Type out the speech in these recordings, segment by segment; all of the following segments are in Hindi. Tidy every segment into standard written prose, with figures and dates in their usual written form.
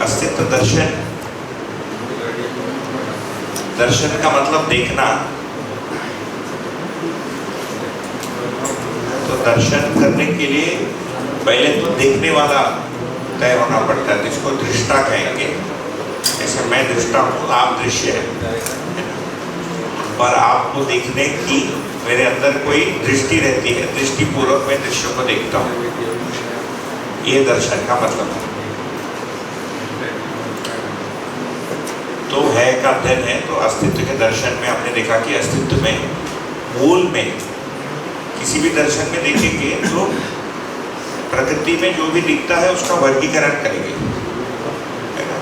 अस्तित्व दर्शन, दर्शन का मतलब देखना। तो दर्शन करने के लिए पहले तो देखने वाला तय होना पड़ता है, जिसको दृष्टा कहेंगे। जैसे मैं दृष्टा हूँ, आप दृश्य है, पर आपको देखने की मेरे अंदर कोई दृष्टि रहती है, दृष्टि पूर्वक मैं दृश्य को देखता हूँ। ये दर्शन का मतलब है। तो है का अध्ययन है। तो अस्तित्व के दर्शन में हमने देखा कि अस्तित्व में मूल में किसी भी दर्शन में देखेंगे तो प्रकृति में जो भी दिखता है उसका वर्गीकरण करेंगे, है ना।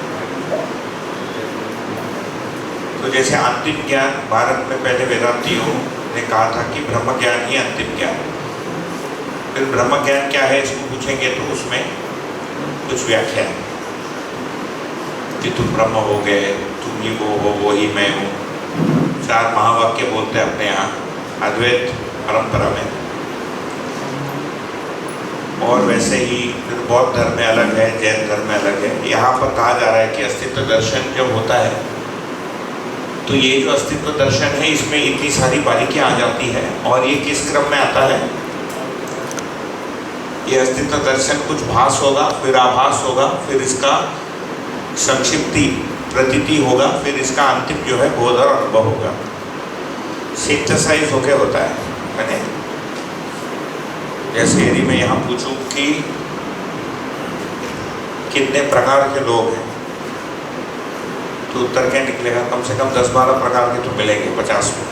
तो जैसे अंतिम ज्ञान, भारत में पहले वेदांतियों ने कहा था कि ब्रह्म ज्ञान ही अंतिम ज्ञान। फिर ब्रह्म ज्ञान क्या है इसको पूछेंगे तो उसमें कुछ व्याख्या है कि तुम ब्रह्म हो गए, तुम ही वो हो, वो ही मैं हूँ। 4 महावाक्य बोलते हैं अपने यहाँ अद्वैत परंपरा में। और वैसे ही फिर बौद्ध धर्म में अलग है, जैन धर्म में अलग है। यहाँ पर कहा जा रहा है कि अस्तित्व दर्शन जब होता है तो ये जो अस्तित्व दर्शन है इसमें इतनी सारी बारीकियाँ आ जाती है। और ये किस क्रम में आता है? ये अस्तित्व दर्शन कुछ भास होगा, फिर आभास होगा, फिर इसका संक्षिप्ति प्रतीति होगा, फिर इसका अंतिम जो है बोध और अनुभव होगा। सिंथेसाइज होके होता है। मैंने जैसे यदि मैं यहाँ पूछूं कि कितने प्रकार के लोग हैं तो उत्तर क्या निकलेगा? कम से कम 10-12 प्रकार के तो मिलेंगे 50 में।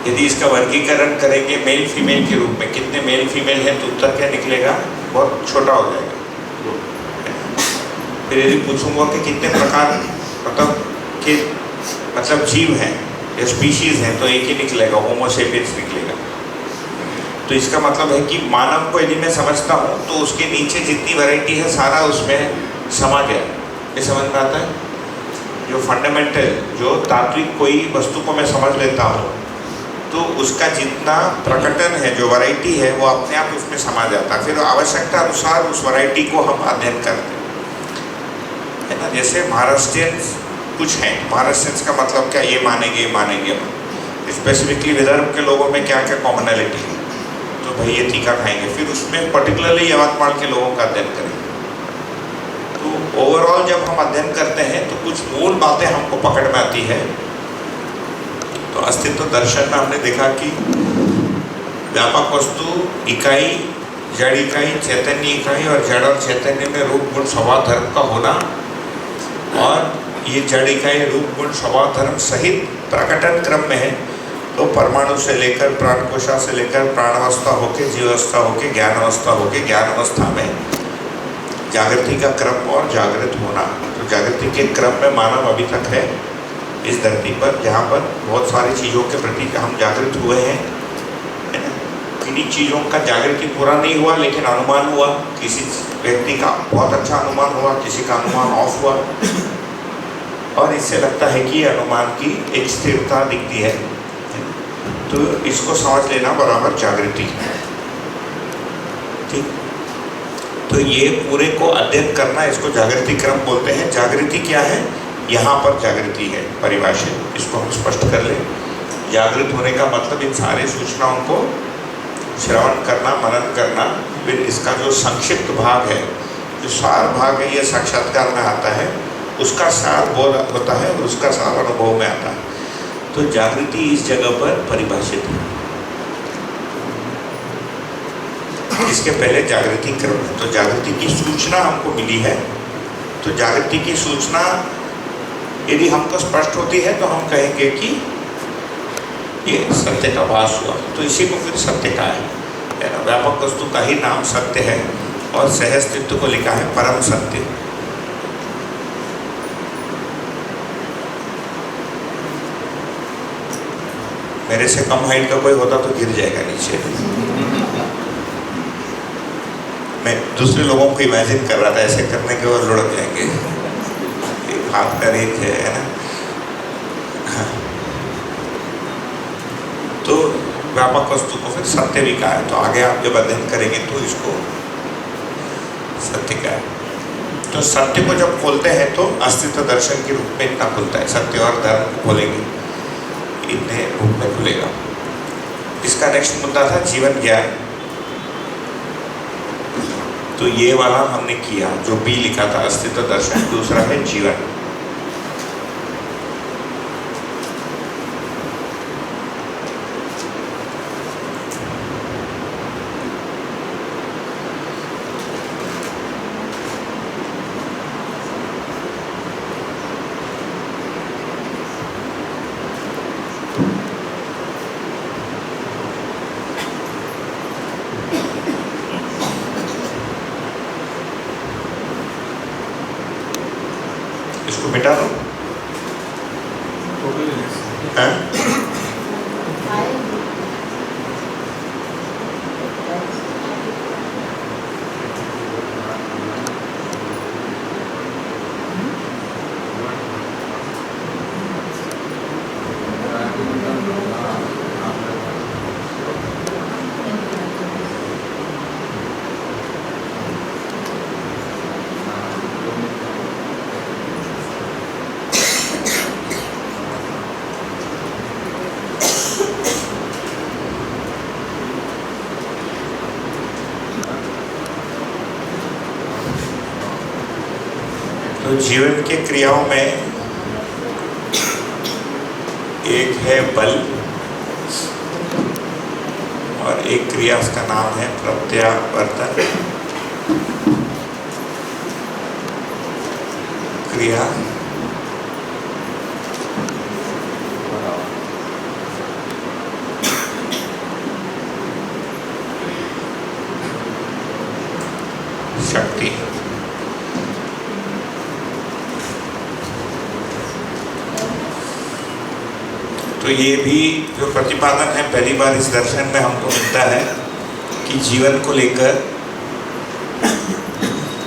यदि इसका वर्गीकरण करेंगे मेल फीमेल के रूप में, कितने मेल फीमेल हैं तो उत्तर क्या निकलेगा? बहुत छोटा हो जाएगा। फिर यदि पूछूंगा कि कितने प्रकार मतलब जीव हैं या स्पीशीज हैं तो एक ही निकलेगा, होमो सेपियंस निकलेगा। तो इसका मतलब है कि मानव को यदि मैं समझता हूँ तो उसके नीचे जितनी वैरायटी है सारा उसमें समा गया। ये समझ में आता है? जो फंडामेंटल, जो तात्विक कोई वस्तु को मैं समझ लेता हूँ तो उसका जितना प्रकटन है, जो वैरायटी है वो अपने आप उसमें समा जाता है। फिर आवश्यकता अनुसार उस वैरायटी को हम अध्ययन करते हैं, है ना। जैसे महाराष्ट्रियंस कुछ हैं, महाराष्ट्रियंस का मतलब क्या? ये मानेंगे, ये मानेंगे। स्पेसिफिकली विदर्भ के लोगों में क्या क्या कॉमनैलिटी है तो भाई ये तीखा खाएंगे। फिर उसमें पर्टिकुलरली यवतमाल के लोगों का अध्ययन करेंगे। तो ओवरऑल जब हम अध्ययन करते हैं तो कुछ मूल बातें हमको पकड़ में आती है। तो अस्तित्व दर्शन में हमने देखा कि व्यापक वस्तु, इकाई, जड़ इकाई, चैतन्य इकाई और जड़ और चैतन्य में रूप गुण स्वभाव धर्म का होना, और ये जड़ इकाई रूप गुण स्वभाव धर्म सहित प्रकटन क्रम में है। तो परमाणु से लेकर प्राणकोशा से लेकर प्राणावस्था होके जीवावस्था होके ज्ञान अवस्था होके ज्ञान अवस्था में जागृति का क्रम और जागृत होना। तो जागृति के क्रम में मानव अभी तक है इस धरती पर, जहाँ पर बहुत सारी चीज़ों के प्रति हम जागृत हुए हैं, है ना। किन्हीं चीज़ों का जागृति पूरा नहीं हुआ लेकिन अनुमान हुआ। किसी व्यक्ति का बहुत अच्छा अनुमान हुआ, किसी का अनुमान ऑफ हुआ, और इससे लगता है कि अनुमान की एक स्थिरता दिखती है। तो इसको समझ लेना बराबर जागृति, ठीक। तो ये पूरे को अध्ययन करना, इसको जागृति क्रम बोलते हैं। जागृति क्या है? यहाँ पर जागृति है परिभाषित, इसको हम स्पष्ट कर लें। जागृत होने का मतलब इन सारे सूचनाओं को श्रवण करना, मनन करना, फिर इसका जो संक्षिप्त भाग है, जो सार भाग है, ये साक्षात्कार में आता है, उसका सार बोध होता है और उसका सार अनुभव में आता है। तो जागृति इस जगह पर परिभाषित है। इसके पहले जागृति क्रम है। तो जागृति की सूचना हमको मिली है। तो जागृति की सूचना यदि हमको स्पष्ट होती है तो हम कहेंगे कि ये सत्य का भास हुआ। तो इसी को फिर सत्य का है ना। व्यापक वस्तु का ही नाम सत्य है और सहअस्तित्व को लिखा है परम सत्य। मेरे से कम हाइट का कोई होता तो गिर जाएगा नीचे। मैं दूसरे लोगों को इमेजिन कर रहा था, ऐसे करने के बाद लुढ़क जाएंगे। एक हाथ का रेत है ना। तो व्यापक वस्तु को फिर सत्य भी कहा है। तो आगे आप जब अध्ययन करेंगे तो इसको सत्य कहा है। तो सत्य को जब खोलते हैं तो अस्तित्व दर्शन के रूप में इतना खुलता है, सत्य और धर्म को खोलेंगे इतने रूप में खुलेगा। इसका नेक्स्ट मुद्दा था जीवन ज्ञान। तो ये वाला हमने किया, जो बी लिखा था अस्तित्व दर्शन। दूसरा है जीवन। इसको मिटा दो। हाँ? तो जीवन के क्रियाओं में एक है बल और एक क्रिया, उसका नाम है प्रत्यावर्तन क्रिया। शक्ति। तो ये भी जो प्रतिपादन है पहली बार इस दर्शन में हमको मिलता है कि जीवन को लेकर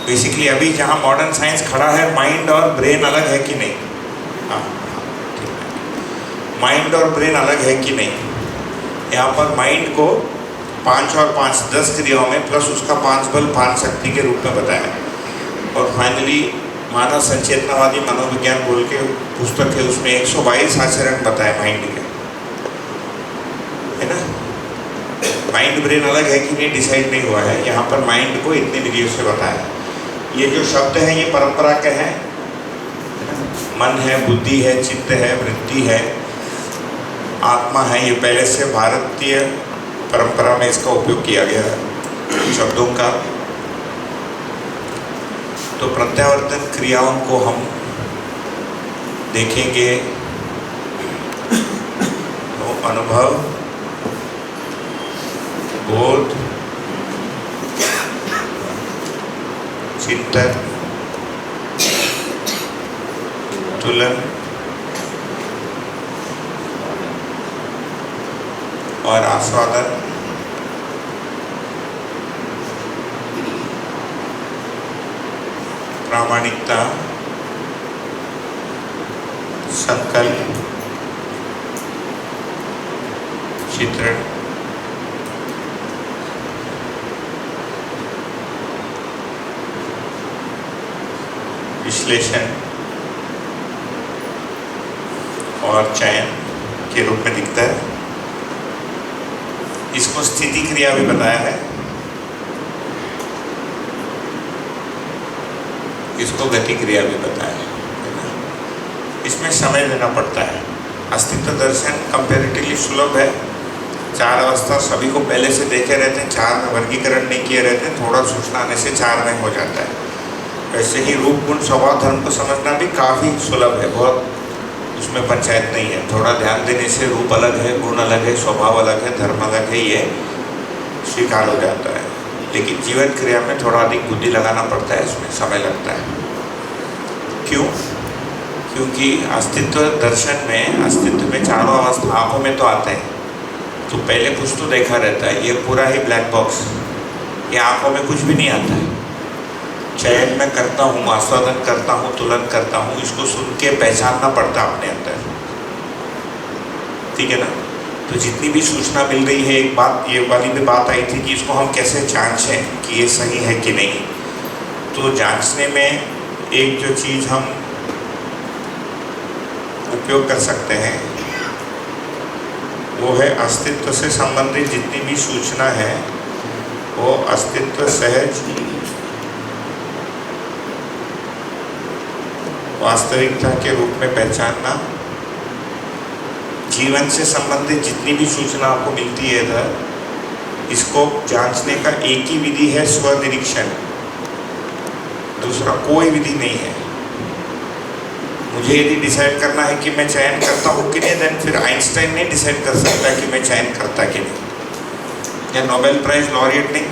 बेसिकली अभी जहाँ मॉडर्न साइंस खड़ा है, माइंड और ब्रेन अलग है कि नहीं। हाँ, ठीक है। माइंड और ब्रेन अलग है कि नहीं। यहाँ पर माइंड को 5 और 5 10 क्रियाओं में प्लस उसका 5 बल 5 शक्ति के रूप में बताया। और फाइनली मानव संचेतनावादी मनोविज्ञान बोल के पुस्तक है, उसमें 122 आचरण बताए माइंड के, है ना। माइंड ब्रेन अलग है कि नहीं डिसाइड नहीं हुआ है। यहाँ पर माइंड को इतनी विधियों से बताया। ये जो शब्द हैं ये परंपरा के हैं। मन है, बुद्धि है, चित्त है, वृत्ति है, आत्मा है। ये पहले से भारतीय परंपरा में इसका उपयोग किया गया है शब्दों का। तो प्रत्यावर्तन क्रियाओं को हम देखेंगे तो अनुभव, बोध, चिंतन, तुलन और आस्वादन, प्रामाणिकता, संकल्प, चित्रण, विश्लेषण और चयन के रूप में दिखता है। इसको स्थिति क्रिया भी बताया है, इसको गति क्रिया भी बताया है। इसमें समय देना पड़ता है। अस्तित्व दर्शन कंपैरेटिवली सुलभ है। 4 अवस्था सभी को पहले से देखे रहते हैं, 4 में वर्गीकरण नहीं किए रहते हैं। थोड़ा सूचना आने से 4 में हो जाता है। वैसे ही रूप, गुण, स्वभाव, धर्म को समझना भी काफ़ी सुलभ है, बहुत उसमें पंचायत नहीं है। थोड़ा ध्यान देने से रूप अलग है, गुण अलग है, स्वभाव अलग है, धर्म अलग है, ये स्वीकार हो जाता है। लेकिन जीवन क्रिया में थोड़ा अधिक बुद्धि लगाना पड़ता है, इसमें समय लगता है। क्यों? क्योंकि अस्तित्व दर्शन में, अस्तित्व में चारों अवस्था आँखों में तो आते हैं, तो पहले कुछ तो देखा रहता है। ये पूरा ही ब्लैक बॉक्स, ये आँखों में कुछ भी नहीं आता है। चयन मैं करता हूँ, आस्वादन करता हूँ, तुलन करता हूँ, इसको सुन के पहचानना पड़ता अपने अंदर, ठीक है ना। तो जितनी भी सूचना मिल रही है, एक बात ये वाली भी बात आई थी कि इसको हम कैसे जांचें कि ये सही है कि नहीं। तो जांचने में एक जो चीज़ हम उपयोग कर सकते हैं वो है अस्तित्व से संबंधित जितनी भी सूचना है वो अस्तित्व सहज वास्तविकता के रूप में पहचानना। जीवन से संबंधित जितनी भी सूचना आपको मिलती है इधर, इसको जांचने का एक ही विधि है स्वनिरीक्षण, दूसरा कोई विधि नहीं है। मुझे यदि डिसाइड करना है कि मैं चयन करता हूँ कि नहीं, देन फिर आइंस्टाइन नहीं डिसाइड कर सकता कि मैं चयन करता कि नहीं, या नोबेल प्राइज लॉरिएट नहीं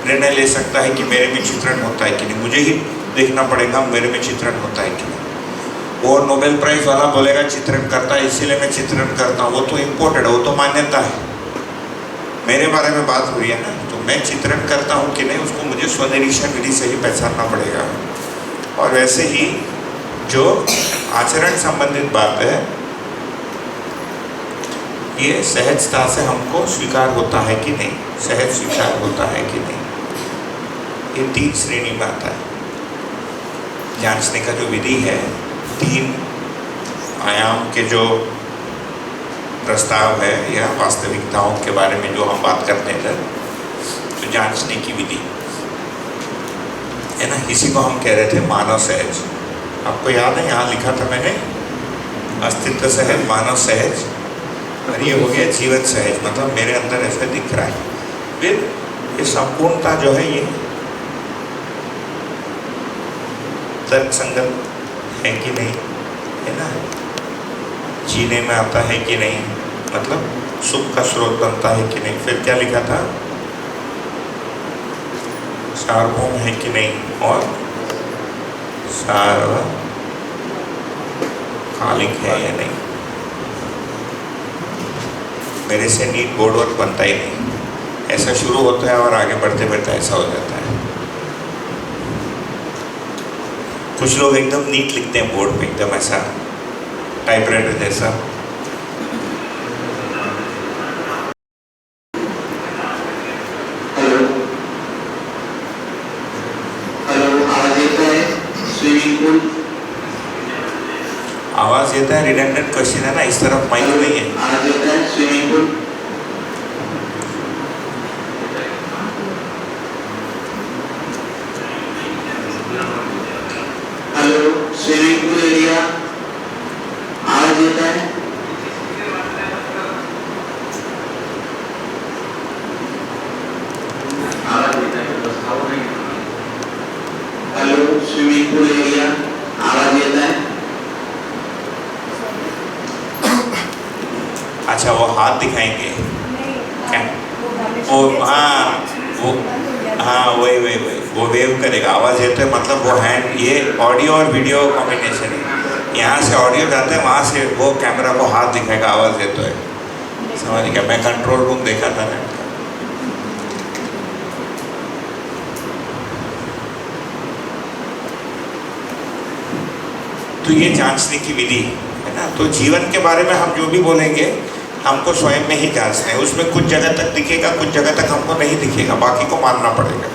निर्णय ले सकता है कि मेरे में चित्रण होता है कि नहीं। मुझे ही देखना पड़ेगा मेरे में चित्रण होता है कि नहीं। वो नोबेल प्राइज वाला बोलेगा चित्रण करता है इसीलिए मैं चित्रण करता हूँ, वो तो इम्पोर्टेड है, वो तो मान्यता है। मेरे बारे में बात हो रही है ना, तो मैं चित्रण करता हूँ कि नहीं, उसको मुझे स्वनिरीक्षण विधि से ही पहचानना पड़ेगा। और वैसे ही जो आचरण संबंधित बात है, ये सहजता से हमको स्वीकार होता है कि नहीं, सहज स्वीकार होता है कि नहीं, ये 3 श्रेणी में आता है। जांचने का जो विधि है, 3 आयाम के जो प्रस्ताव है या वास्तविकताओं के बारे में जो हम बात करते हैं, तो जांचने की विधि है ना, इसी को हम कह रहे थे मानव सहज। आपको याद है यहाँ लिखा था मैंने, अस्तित्व सहज, मानव सहज, और ये हो गया जीवन सहज, मतलब मेरे अंदर ऐसा दिख रहा है। फिर ये संपूर्णता जो है ये तर्क संगत है कि नहीं, है ना, जीने में आता है कि नहीं, मतलब सुख का स्रोत बनता है कि नहीं। फिर क्या लिखा था, सार्वभौम है कि नहीं, और सार्वकालिक है या नहीं। मेरे से नीट बोर्ड वर्क बनता ही नहीं, ऐसा शुरू होता है और आगे बढ़ते बढ़ते ऐसा हो जाता है। कुछ लोग एकदम नीट लिखते हैं बोर्ड पे, एकदम ऐसा टाइपराइटर जैसा। आवाज येता है, रिडंडेंट क्वेश्चन है ना, इस तरफ माइक नहीं है। आवाज येता है, swimming pool. Hello, swimming pool area, आवाज येता है। हेलो, स्विमिंग पूल एरिया, आवाज येता है। अच्छा, वो हाथ दिखाएंगे क्या? वो वही वो वेव करेगा, आवाज़ ये तो मतलब वो हैंड, ये ऑडियो और वीडियो कॉम्बिनेशन है। यहाँ से ऑडियो जाता है, वहाँ से वो कैमरा को हाथ दिखाएगा, आवाज़ ये तो है। समझ गया, मैं कंट्रोल रूम देखा था ना। तो ये जांचने की विधि है ना। तो जीवन के बारे में हम जो भी बोलेंगे हमको स्वयं में ही जांचना है। उसमें कुछ जगह तक दिखेगा, कुछ जगह तक हमको नहीं दिखेगा, बाकी को मानना पड़ेगा,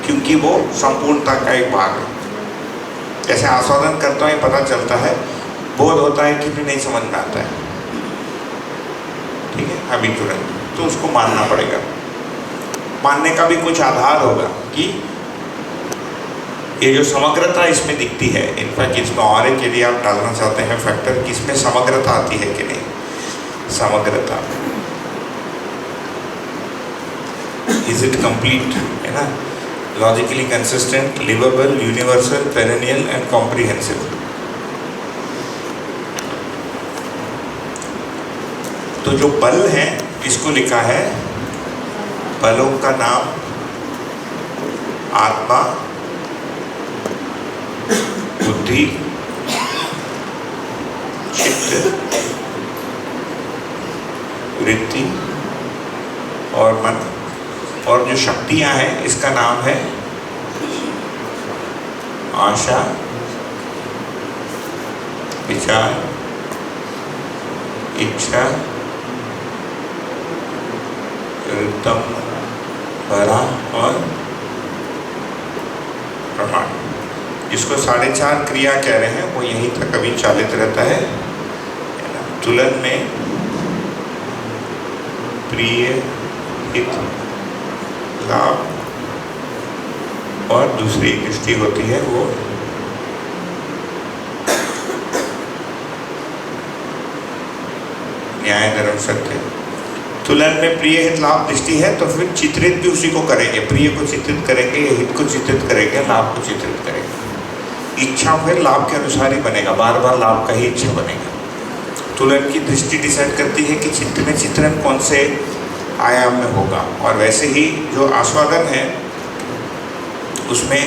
क्योंकि वो संपूर्णता का एक भाग है। जैसे आस्वादन करता हूँ पता चलता है, बोध होता है कि भी नहीं समझ में आता है, ठीक है, अभी तुरंत, तो उसको मानना पड़ेगा। मानने का भी कुछ आधार होगा कि ये जो समग्रता इसमें दिखती है, इनफैक्ट इसमें और एक यदि आप डालना चाहते हैं फैक्टर, किसमें समग्रता आती है कि नहीं। समग्रता, इज इट कंप्लीट, है ना, logically consistent, liveable, universal, perennial and comprehensive. तो जो बल है इसको लिखा है, बलों का नाम आत्मा, बुद्धि, चित्त, वृत्ति और मन। और जो शक्तियां हैं इसका नाम है आशा, विचार, इच्छा, रितम, भरा और प्रमाण, जिसको 4.5 क्रिया कह रहे हैं, वो यहीं तक अभी चालित रहता है ना। तुलन में प्रिय, हित, लाभ और दूसरी दृष्टि होती है वो न्याय, धर्म, सत्य। तुलन में प्रिय, हित, लाभ दृष्टि है तो फिर चित्रित भी उसी को करेंगे, प्रिय को चित्रित करेंगे, हित को चित्रित करेंगे, लाभ को चित्रित करेंगे। इच्छा फिर लाभ के अनुसार ही बनेगा, बार बार लाभ का ही इच्छा बनेगा। तुलन की दृष्टि डिसाइड करती है कि चित्त में चित्रण कौन से आयाम में होगा। और वैसे ही जो आस्वादन है उसमें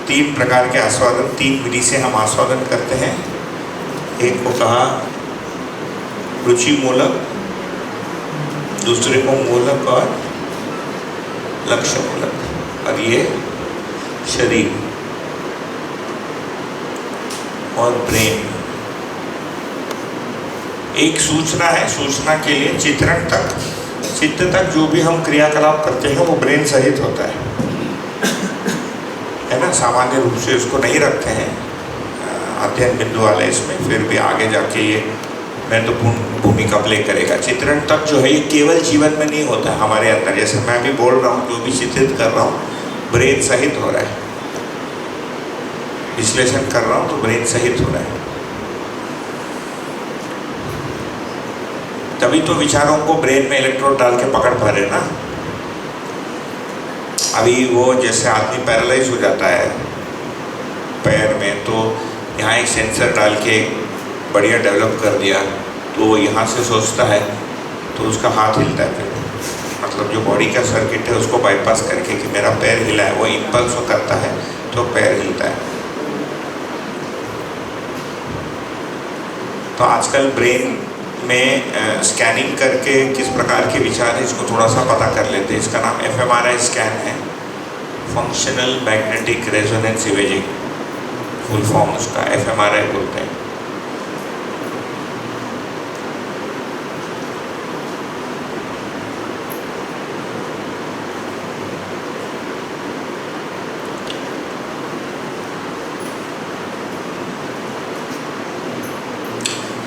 3 प्रकार के आस्वादन, 3 विधि से हम आस्वादन करते हैं। एक को कहा रुचि मूलक, दूसरे को मूलक और लक्ष्य मूलक, और ये शरीर और ब्रेन। एक सूचना है, सूचना के लिए चित्रण तक, चित्त तक जो भी हम क्रियाकलाप करते हैं वो ब्रेन सहित होता है ना। सामान्य रूप से उसको नहीं रखते हैं अध्ययन बिंदु वाले इसमें, फिर भी आगे जाके ये महत्वपूर्ण भूमिका प्ले करेगा। चित्रण तक जो है ये केवल जीवन में नहीं होता है, हमारे अंदर, जैसे मैं भी बोल रहा हूँ, जो भी चित्रित कर रहा हूँ ब्रेन सहित हो रहा है, विश्लेषण कर रहा हूँ तो ब्रेन सहित हो रहा है। तभी तो विचारों को ब्रेन में इलेक्ट्रोड डाल के पकड़ पा रहे ना। अभी वो जैसे आदमी पैरालाइज हो जाता है पैर में, तो यहाँ एक सेंसर डाल के बढ़िया डेवलप कर दिया, तो वो यहाँ से सोचता है तो उसका हाथ हिलता है। फिर मतलब जो बॉडी का सर्किट है उसको बाईपास करके कि मेरा पैर हिला है, वो इम्पल्स वो करता है तो पैर हिलता है। तो आजकल ब्रेन में स्कैनिंग करके किस प्रकार के विचार है इसको थोड़ा सा पता कर लेते हैं। इसका नाम fMRI स्कैन है, functional magnetic resonance imaging, full form उसका fMRI बोलते हैं।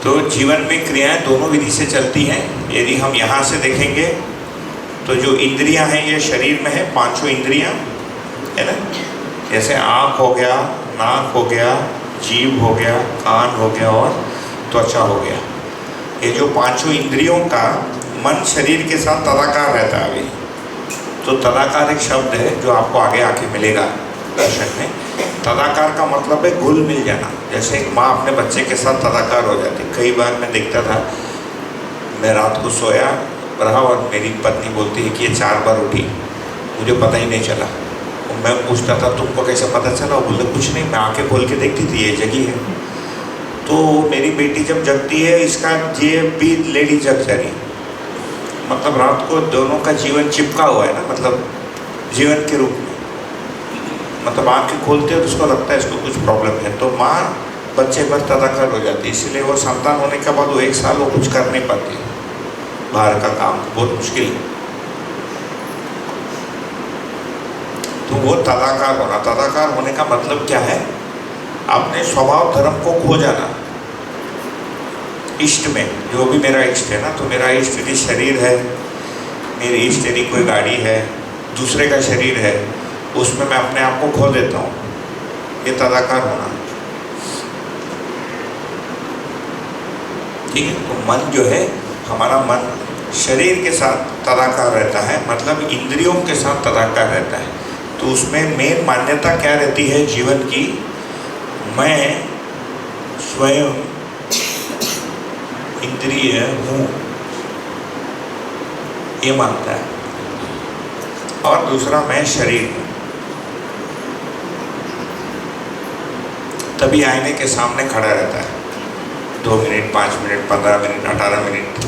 तो जीवन में क्रियाएं दोनों विधि से चलती हैं। यदि हम यहाँ से देखेंगे तो जो इंद्रियां हैं ये शरीर में है, 5 इंद्रियां है ना, जैसे आँख हो गया, नाक हो गया, जीभ हो गया, कान हो गया और त्वचा हो गया। ये जो 5 इंद्रियों का मन शरीर के साथ तदाकार रहता है। अभी तो तदाकार एक शब्द है जो आपको आगे आके मिलेगा दर्शन में। तदाकार का मतलब है घुल मिल जाना। जैसे एक माँ अपने बच्चे के साथ तदाकार हो जाती। कई बार मैं देखता था, मैं रात को सोया रहा और मेरी पत्नी बोलती है कि ये 4 बार उठी, मुझे पता ही नहीं चला। और मैं पूछता था तुमको कैसे पता चला? वो बोले कुछ नहीं, मैं आंखें खोल के देखती थी ये जगी है। तो मेरी बेटी जब जगती है, इसका ये भी लेडी जग जा रही, मतलब रात को दोनों का जीवन चिपका हुआ है ना, मतलब जीवन के रूप में। मतलब आँखें खोलते हैं तो उसको लगता है इसको कुछ प्रॉब्लम है, तो माँ बच्चे पर तदाकार हो जाती है। इसलिए वो संतान होने के बाद वो 1 साल वो कुछ कर नहीं पाती, बाहर का काम बहुत मुश्किल है। तो वो तदाकार होने का मतलब क्या है? अपने स्वभाव धर्म को खो जाना। इष्ट में, जो भी मेरा इष्ट है ना, तो मेरा इष्ट यदि शरीर है, मेरी इष्ट यदि कोई गाड़ी है, दूसरे का शरीर है, उसमें मैं अपने आप को खो देता हूँ। ये तदाकार होना, ठीक है। तो मन जो है, हमारा मन शरीर के साथ तदाकार रहता है, मतलब इंद्रियों के साथ तदाकार रहता है। तो उसमें मेन मान्यता क्या रहती है जीवन की? मैं स्वयं इंद्रिय हूँ, ये मानता है। और दूसरा, मैं शरीर हूँ। तभी आईने के सामने खड़ा रहता है 2 मिनट, 5 मिनट, 15 मिनट, 18 मिनट।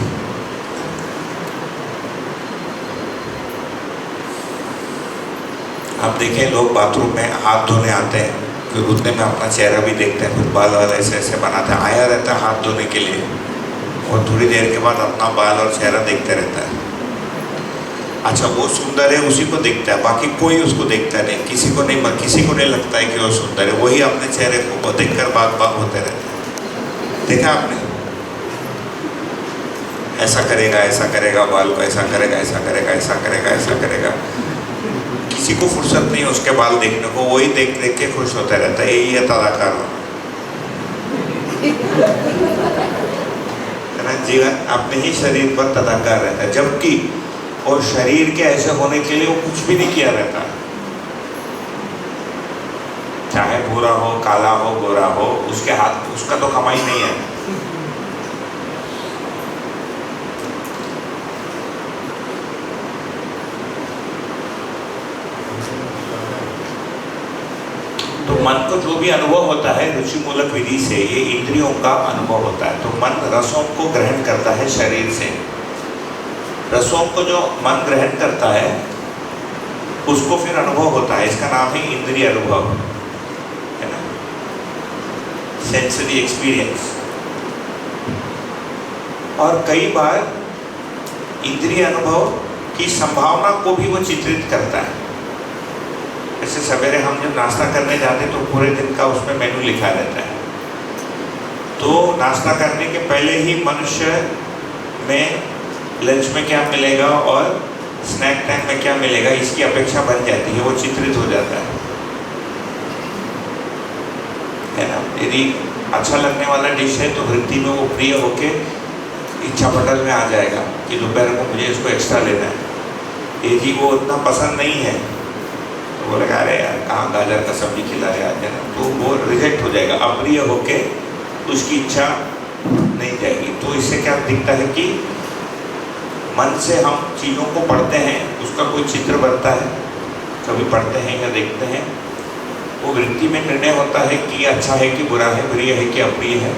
आप देखें, लोग बाथरूम में हाथ धोने आते हैं, फिर उतने में अपना चेहरा भी देखते हैं, फिर बाल वाल ऐसे ऐसे बनाते हैं। आया रहता है हाथ धोने के लिए, और थोड़ी देर के बाद अपना बाल और चेहरा देखते रहता है। अच्छा वो सुंदर है उसी को देखता है, बाकी कोई उसको देखता नहीं, किसी को नहीं लगता है कि वो सुंदर है, वही अपने चेहरे को देखकर बाग बाग होते रहते हैं। देखा आपने? ऐसा करेगा बाल को, ऐसा करेगा, ऐसा करेगा, ऐसा करेगा, ऐसा करेगा। किसी को फुर्सत नहीं उसके बाल देखने को, वही देख देख के खुश होता रहता है। यही है तदाकार है ना। जीवन अपने ही शरीर पर तदाकार रहता है, जबकि और शरीर के ऐसे होने के लिए वो कुछ भी नहीं किया रहता, चाहे भूरा हो, काला हो, गोरा हो, उसके हाथ उसका तो कमाई नहीं है। तो मन को जो भी अनुभव होता है रुचि मूलक विधि से, ये इंद्रियों का अनुभव होता है। तो मन रसों को ग्रहण करता है शरीर से। रसों को जो मन ग्रहण करता है उसको फिर अनुभव होता है, इसका नाम है इंद्रिय अनुभव, है ना, सेंसरी एक्सपीरियंस। और कई बार इंद्रिय अनुभव की संभावना को भी वो चित्रित करता है। जैसे सवेरे हम जब नाश्ता करने जाते तो पूरे दिन का उसमें मेनू लिखा रहता है, तो नाश्ता करने के पहले ही मनुष्य में लंच में क्या मिलेगा और स्नैक टाइम में क्या मिलेगा इसकी अपेक्षा बन जाती है, वो चित्रित हो जाता है ना। यदि अच्छा लगने वाला डिश है तो वृत्ति में वो प्रिय होके इच्छा पटल में आ जाएगा कि दोपहर को मुझे इसको एक्स्ट्रा लेना है। यदि वो उतना पसंद नहीं है तो बोलेगा अरे यार कहाँ गाजर का सब्जी खिला रहे आज, है ना, तो वो रिजेक्ट हो जाएगा, अप्रिय होके उसकी इच्छा नहीं जाएगी। तो इससे क्या दिखता है कि मन से हम चीज़ों को पढ़ते हैं, उसका कोई चित्र बनता है, कभी पढ़ते हैं या देखते हैं, वो वृत्ति में निर्णय होता है कि अच्छा है कि बुरा है, प्रिय है कि अप्रिय है,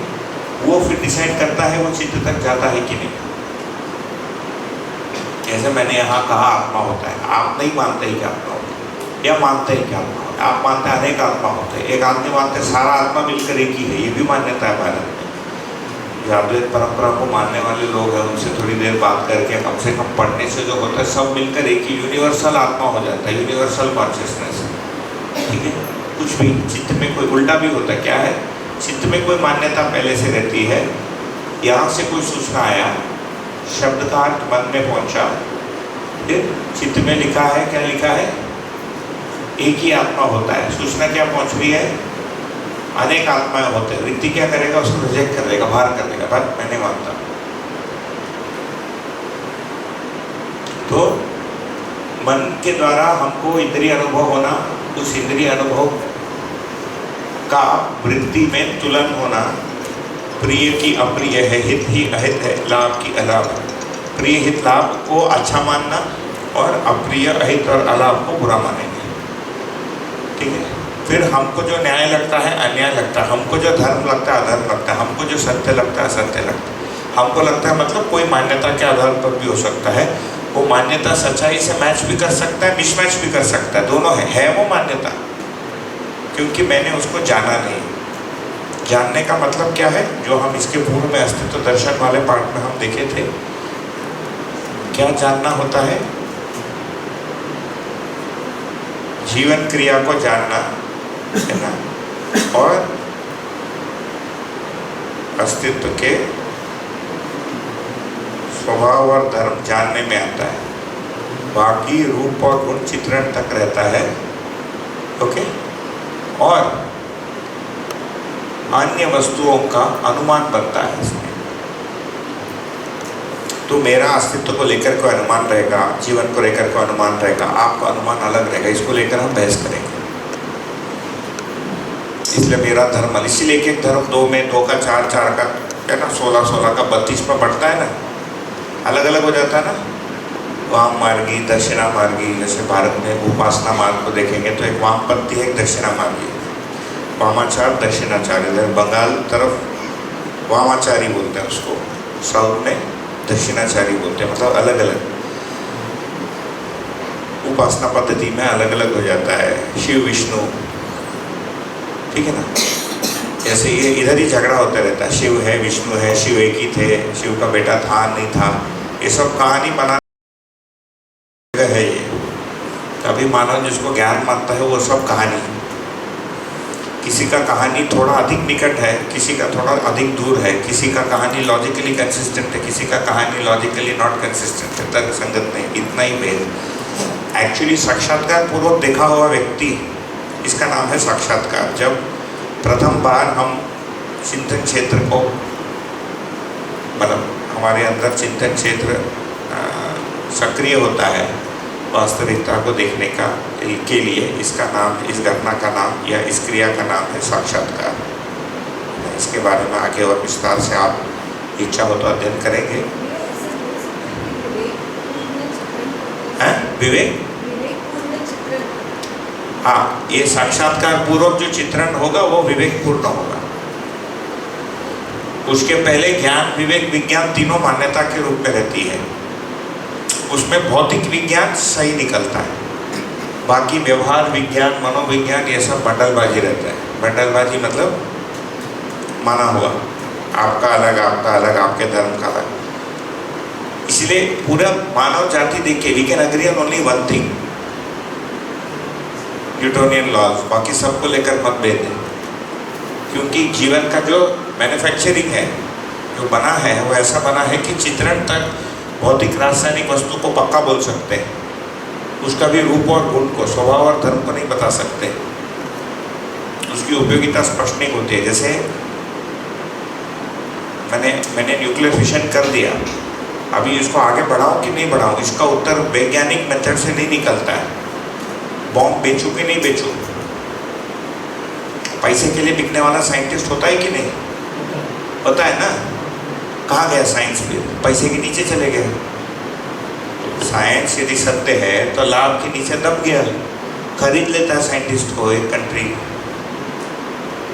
वो फिर डिसाइड करता है वो चित्र तक जाता है कि नहीं। जैसे मैंने यहाँ कहा आत्मा होता है, आप नहीं मानते ही कि आत्मा होता है, या मानते हैं कि आत्मा होता है? आप मानते हैं अनेक आत्मा होते हैं, एक आदमी मानते हैं सारा आत्मा मिलकर एक ही है, ये भी मान्यता है भारत में। जो अद्वैत परंपरा को मानने वाले लोग हैं उनसे थोड़ी देर बात करके, कम से कम पढ़ने से जो होता है सब मिलकर एक ही यूनिवर्सल आत्मा हो जाता है, यूनिवर्सल कॉन्शियसनेस, ठीक है। कुछ भी चित्त में कोई उल्टा भी होता है, क्या है, चित्त में कोई मान्यता पहले से रहती है, यहाँ से कोई सूचना आया, शब्द का अर्थ मन में पहुँचा, फिर चित्त में लिखा है, क्या लिखा है, एक ही आत्मा होता है, सूचना क्या पहुँच रही है, अनेक आत्माएं होते हैं। वृत्ति क्या करेगा, उसको रिजेक्ट कर देगा, बाहर कर देगा, बात मैं नहीं मानता। तो मन के द्वारा हमको इंद्रिय अनुभव होना, उस इंद्रिय अनुभव का वृत्ति में तुलन होना, प्रिय की अप्रिय है, हित ही अहित है, लाभ की अलाभ। प्रिय हित लाभ को अच्छा मानना और अप्रिय अहित और अलाभ को बुरा मानेंगे, ठीक है। फिर हमको जो न्याय लगता है अन्याय लगता है, हमको जो धर्म लगता है अधर्म लगता है, हमको जो सत्य लगता है असत्य लगता है। हमको लगता है मतलब कोई मान्यता के आधार पर भी हो सकता है, वो मान्यता सच्चाई से मैच भी कर सकता है, मिसमैच भी कर सकता है, दोनों है वो मान्यता, क्योंकि मैंने उसको जाना नहीं। जानने का मतलब क्या है, जो हम इसके पूर्व में अस्तित्व दर्शन वाले पार्ट में हम देखे थे, क्या जानना होता है, जीवन क्रिया को जानना, है ना, और अस्तित्व के स्वभाव और धर्म जानने में आता है, बाकी रूप और गुण चित्रण तक रहता है, ओके। और अन्य वस्तुओं का अनुमान बनता है इसमें। तो मेरा अस्तित्व को लेकर कोई अनुमान रहेगा, जीवन को लेकर कोई अनुमान रहेगा, आपका अनुमान अलग रहेगा, इसको लेकर हम बहस करेंगे। इसलिए मेरा धर्म, इसीलिए एक धर्म 2 में 2 का 4, 4 का, है ना, 16, 16 का 32 पर बढ़ता है ना, अलग अलग हो जाता है ना। वाम मार्गी, दक्षिणा मार्गी, जैसे भारत में उपासना मार्ग को देखेंगे तो एक वामपंथी है, एक दक्षिणा मार्गी, वामाचार दक्षिणाचार्य। इधर बंगाल तरफ वामाचारी बोलते हैं उसको, साउथ में दक्षिणाचारी बोलते हैं, मतलब अलग अलग उपासना पद्धति में अलग अलग हो जाता है, शिव विष्णु, ठीक है ना। जैसे ये इधर ही झगड़ा होता रहता है, शिव है विष्णु है, शिव एक ही थे, शिव का बेटा था नहीं था, ये सब कहानी बना अभी मानव जिसको ज्ञान मानता है वो सब कहानी है। किसी का कहानी थोड़ा अधिक निकट है, किसी का थोड़ा अधिक दूर है, किसी का कहानी लॉजिकली कंसिस्टेंट है, किसी का कहानी लॉजिकली नॉट कंसिस्टेंट है, तर्क संगत नहीं, इतना ही भेद। एक्चुअली साक्षात्कार पूर्वक देखा हुआ व्यक्ति, इसका नाम है साक्षात्कार। जब प्रथम बार हम चिंतन क्षेत्र को, मतलब हमारे अंदर चिंतन क्षेत्र सक्रिय होता है वास्तविकता को देखने का के लिए, इसका नाम, इस घटना का नाम या इस क्रिया का नाम है साक्षात्कार। इसके बारे में आगे और विस्तार से आप इच्छा हो तो अध्ययन करेंगे। हैं? विवेक, हाँ, ये साक्षात्कार पूर्वक जो चित्रण होगा वो विवेक पूर्ण होगा। उसके पहले ज्ञान, विवेक, विज्ञान तीनों मान्यता के रूप में रहती है। उसमें भौतिक विज्ञान सही निकलता है, बाकी व्यवहार विज्ञान, मनोविज्ञान ये सब बंडलबाजी रहता है। बंडलबाजी मतलब माना हुआ, आपका अलग, आपका अलग, आपके धर्म का अलग। इसलिए पूरा मानव जाति देखिए, we can agree on only one thing, Newtonian laws, बाकी सबको लेकर मतभेद है। क्योंकि जीवन का जो मैन्युफैक्चरिंग है, जो बना है, वो ऐसा बना है कि चित्रण तक भौतिक रासायनिक वस्तु को पक्का बोल सकते हैं, उसका भी रूप और गुण को, स्वभाव और धर्म को नहीं बता सकते, उसकी उपयोगिता स्पष्ट नहीं होती है। जैसे मैंने न्यूक्लियर फिशन कर दिया, अभी इसको आगे बढ़ाऊं कि नहीं बढ़ाऊं, इसका उत्तर वैज्ञानिक मेथड से नहीं निकलता है। बॉम्ब बेचूं कि नहीं बेचूं, पैसे के लिए बिकने वाला साइंटिस्ट होता है कि नहीं होता है ना? कहाँ गया साइंस? फिर पैसे के नीचे चले गए। साइंस यदि सत्य है तो लाभ के नीचे दब गया, खरीद लेता है साइंटिस्ट को एक कंट्री,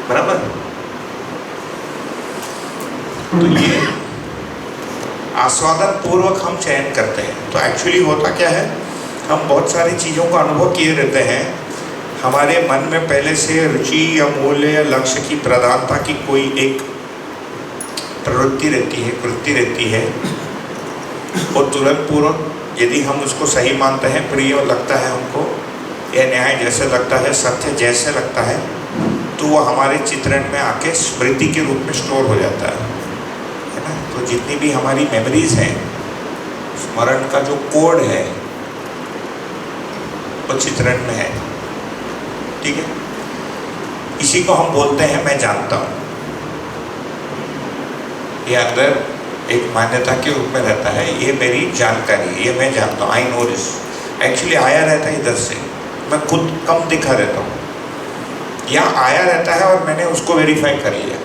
बराबर। तो ये आस्वादन पूर्वक हम चयन करते हैं। तो एक्चुअली होता क्या है, हम बहुत सारी चीज़ों का अनुभव किए रहते हैं, हमारे मन में पहले से रुचि या मूल्य या लक्ष्य की प्रधानता की कोई एक प्रवृत्ति रहती है, कृति रहती है, और तुरंत पूर्वक यदि हम उसको सही मानते हैं, प्रिय लगता है हमको, यह न्याय जैसे लगता है, सत्य जैसे लगता है, तो वो हमारे चित्रण में आके स्मृति के रूप में स्टोर हो जाता है ना। तो जितनी भी हमारी मेमोरीज हैं, स्मरण का जो कोड है वो चित्रण में है, ठीक है। इसी को हम बोलते हैं मैं जानता हूँ। ये अंदर एक मान्यता के रूप में रहता है, ये मेरी जानकारी है, ये मैं जानता हूँ, आई नो दिस। एक्चुअली आया रहता है इधर से, मैं खुद कम दिखा रहता हूँ, या आया रहता है और मैंने उसको वेरीफाई कर लिया।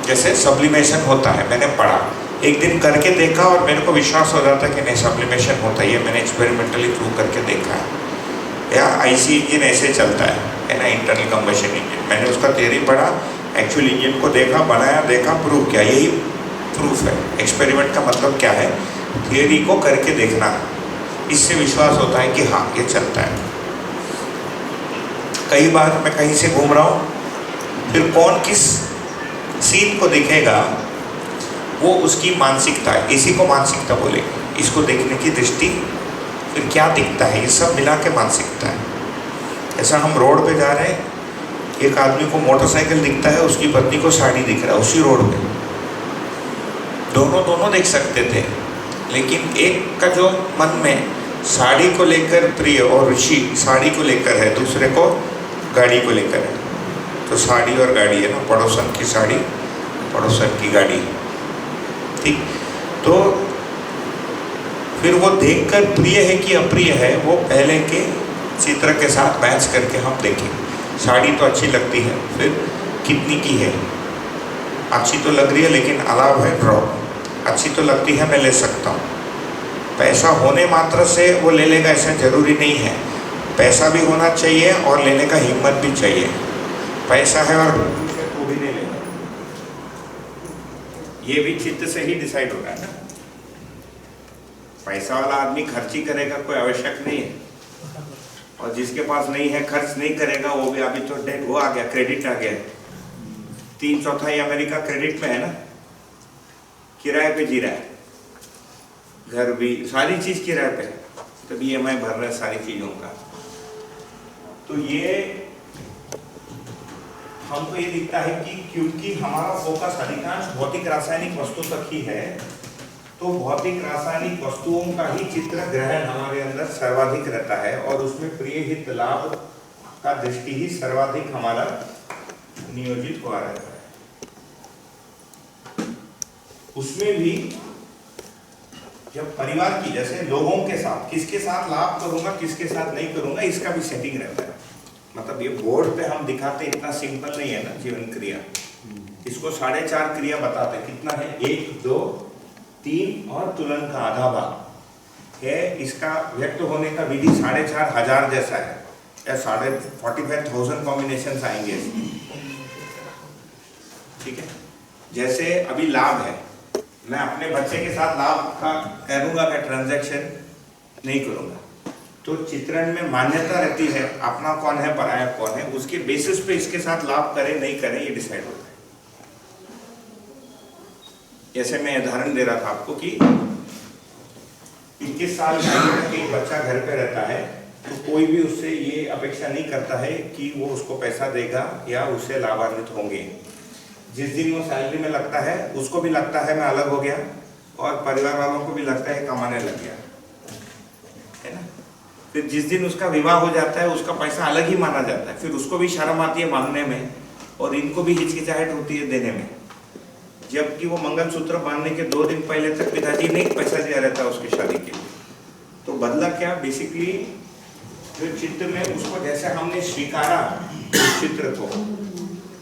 जैसे सब्लिमेशन होता है, मैंने पढ़ा, एक दिन करके देखा और मेरे को विश्वास हो जाता है कि नहीं सब्लिमेशन होता है, ये मैंने एक्सपेरिमेंटली प्रूव करके देखा है। या आईसी इंजन ऐसे चलता है ना, इंटरनल कंबशन इंजन, मैंने उसका थियरी पढ़ा, एक्चुअल इंजन को देखा, बनाया, देखा, प्रूव किया, यही प्रूफ है। एक्सपेरिमेंट का मतलब क्या है? थियरी को करके देखना, इससे विश्वास होता है कि हाँ ये चलता है। कई बार मैं कहीं से घूम रहा हूँ, फिर कौन किस सीन को देखेगा वो उसकी मानसिकता है, इसी को मानसिकता बोलेंगे। इसको देखने की दृष्टि, फिर क्या दिखता है, ये सब मिला के मानसिकता है। ऐसा हम रोड पे जा रहे हैं, एक आदमी को मोटरसाइकिल दिखता है, उसकी पत्नी को साड़ी दिख रहा है उसी रोड पे, दोनों देख सकते थे, लेकिन एक का जो मन में साड़ी को लेकर प्रिय और रुचि साड़ी को लेकर है, दूसरे को गाड़ी को लेकर है। तो साड़ी और गाड़ी है ना, पड़ोसन की साड़ी, पड़ोसन की गाड़ी, ठीक। तो फिर वो देखकर प्रिय है कि अप्रिय है, वो पहले के चित्र के साथ मैच करके हम देखेंगे। साड़ी तो अच्छी लगती है, फिर कितनी की है, अच्छी तो लग रही है लेकिन अलाव है ड्रॉप, अच्छी तो लगती है मैं ले सकता हूँ। पैसा होने मात्र से वो ले लेगा ऐसा जरूरी नहीं है, पैसा भी होना चाहिए और लेने का हिम्मत भी चाहिए। पैसा है और वो भी नहीं लेगा, ये भी चित्त से ही डिसाइड होगा ना। पैसा वाला आदमी खर्च ही करेगा, कोई आवश्यक नहीं है, और जिसके पास नहीं है खर्च नहीं करेगा, वो भी अभी तो डेट वो आ गया, क्रेडिट आ गया, 3/4 अमेरिका क्रेडिट में है ना, किराए पे जी रहा है, घर भी सारी चीज किराए पे है। तभी EMI भर रहे हैं सारी चीजों का। तो ये हमको ये दिखता है कि क्योंकि हमारा फोकस अधिकांश भौतिक रासायनिक वस्तु तक ही है, तो भौतिक रासायनिक वस्तुओं का ही चित्र ग्रहण हमारे अंदर सर्वाधिक रहता है और उसमें प्रिय हित लाभ का दृष्टि ही सर्वाधिक हमारा नियोजित हुआ रहता है। उसमें भी जब परिवार की, जैसे लोगों के साथ, किसके साथ लाभ करूंगा किसके साथ नहीं करूंगा, इसका भी सेटिंग रहता है। मतलब ये बोर्ड पे हम दिखाते इतना सिंपल नहीं है ना जीवन क्रिया। इसको 4.5 क्रिया बताते हैं। कितना है? 1, 2, 3 और तुलन का आधा भाग है। इसका व्यक्त होने का विधि 4,500 जैसा है या 45,000 कॉम्बिनेशन आएंगे। ठीक है, जैसे अभी लाभ है, मैं अपने बच्चे के साथ लाभ का करूंगा, मैं ट्रांजैक्शन नहीं करूंगा। तो चित्रण में मान्यता रहती है, अपना कौन है पराया कौन है, उसके बेसिस पे इसके साथ लाभ करें नहीं करें ये डिसाइड होता है। जैसे मैं उदाहरण दे रहा था आपको कि 21 साल का एक बच्चा घर पे रहता है, तो कोई भी उससे ये अपेक्षा नहीं करता है कि वो उसको पैसा देगा या उससे लाभान्वित होंगे। जिस दिन वो सैलरी में लगता है, उसको भी लगता है मैं अलग हो गया और परिवार वालों को भी लगता है कमाने लग गया, है ना। फिर जिस दिन उसका विवाह हो जाता है, उसका पैसा अलग ही माना जाता है, फिर उसको भी शर्म आती है मांगने में और इनको भी हिचकिचाहट होती है देने में। जबकि वो मंगलसूत्र बांधने के 2 दिन पहले तक पिताजी ने पैसा दिया रहता है उसकी शादी के लिए। तो बदला क्या? बेसिकली जो चित्र में उसको जैसे हमने स्वीकारा उस चित्र को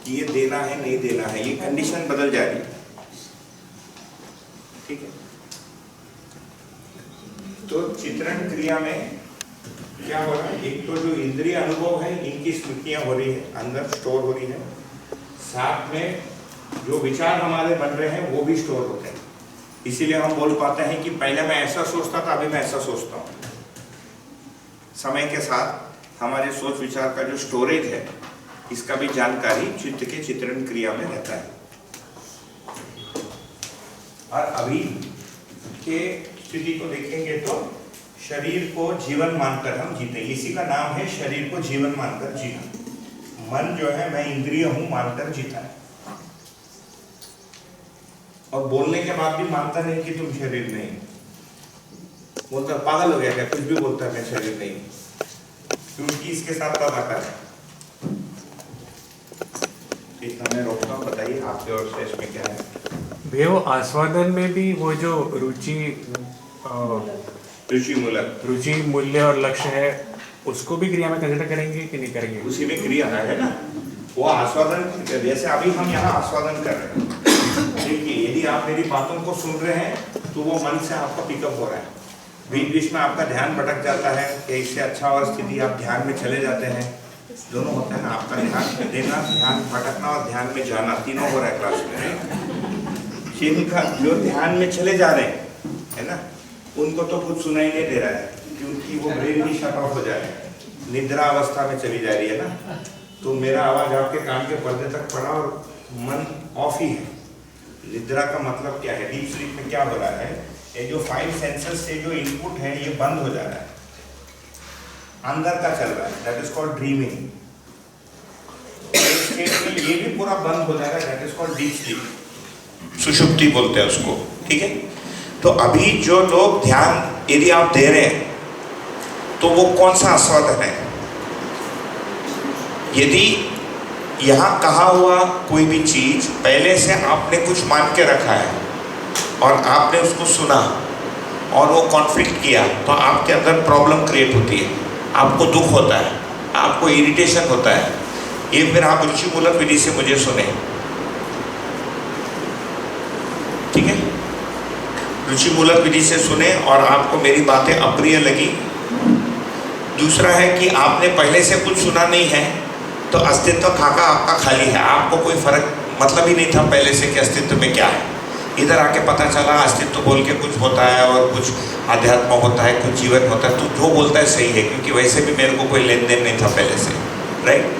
कि ये देना है नहीं देना है, ये कंडीशन बदल जा रही है। ठीक है, तो चित्रण क्रिया में क्या हो रहा है? एक तो जो इंद्रिय अनुभव है इनकी स्मृतियां हो रही है, अंदर स्टोर हो रही है, साथ में जो विचार हमारे बन रहे हैं वो भी स्टोर होते हैं। इसीलिए हम बोल पाते हैं कि पहले मैं ऐसा सोचता था, अभी मैं ऐसा सोचता हूँ। समय के साथ हमारे सोच विचार का जो स्टोरेज है, इसका भी जानकारी चित्त के चित्रण क्रिया में रहता है। और अभी के स्थिति को देखेंगे तो शरीर को जीवन मानकर हम जीते, इसी का नाम है शरीर को जीवन मानकर जीना। मन जो है मैं इंद्रिय हूं मानकर जीता है, और बोलने के बाद भी मानता नहीं कि तुम शरीर नहीं। बोलता पागल हो गया क्या, कुछ भी बोलता है मैं शरीर नहीं, क्योंकि इसके साथ तदाकार है। इतना मैं रोकता हूँ, बताइए आपके और से इसमें क्या है? भैया वो आस्वादन में भी वो जो रुचि मूल्य और लक्ष्य है, उसको भी क्रिया में कंसिडर करेंगे कि नहीं करेंगे? उसी में क्रिया है ना वो आस्वादन। जैसे अभी हम यहाँ आस्वादन कर रहे हैं, देखिए यदि आप मेरी बातों को सुन रहे हैं तो वो मन से आपका पिकअप हो रहा है। बीच बीच में आपका ध्यान भटक जाता है कि इससे अच्छा और स्थिति आप ध्यान में चले जाते हैं। दोनों होता है ना, आपका ध्यान देना, ध्यान भटकना और ध्यान में जाना, तीनों हो रहा है क्लास में। जिनका जो ध्यान में चले जा रहे हैं, है ना, उनको तो कुछ सुनाई नहीं दे रहा है क्योंकि वो ब्रेन ही शट ऑफ हो जा रहा है, निद्रा अवस्था में चली जा रही है ना। तो मेरा आवाज आपके कान के पर्दे तक पड़ा और मन ऑफ ही है। निद्रा का मतलब क्या है? डीप स्लीप में क्या हो रहा है? ये जो 5 सेंसेस से जो इनपुट है ये बंद हो जा रहा है, अंदर का चल रहा है, दैट इज कॉल्ड ड्रीमिंग। ये भी पूरा बंद हो जाएगा, that is called deep sleep, सुषुप्ति बोलते हैं उसको। ठीक है, तो अभी जो लोग ध्यान यदि आप दे रहे हैं तो वो कौन सा आस्वादन है? यदि यहाँ कहा हुआ कोई भी चीज पहले से आपने कुछ मान के रखा है और आपने उसको सुना और वो कॉन्फ्लिक्ट किया, तो आपके अंदर प्रॉब्लम क्रिएट होती है, आपको दुख होता है, आपको इरिटेशन होता है। ये फिर आप रुचिमूलक विधि से मुझे सुने, ठीक है, रुचिमूलक विधि से सुने और आपको मेरी बातें अप्रिय लगी। दूसरा है कि आपने पहले से कुछ सुना नहीं है, तो अस्तित्व खाका आपका खाली है, आपको कोई फर्क मतलब ही नहीं था पहले से कि अस्तित्व में क्या है। इधर आके पता चला अस्तित्व बोल के कुछ होता है और कुछ अध्यात्म होता है, कुछ जीवन होता है, तो जो बोलता है सही है, क्योंकि वैसे भी मेरे को कोई लेन देन नहीं था पहले से, राइट।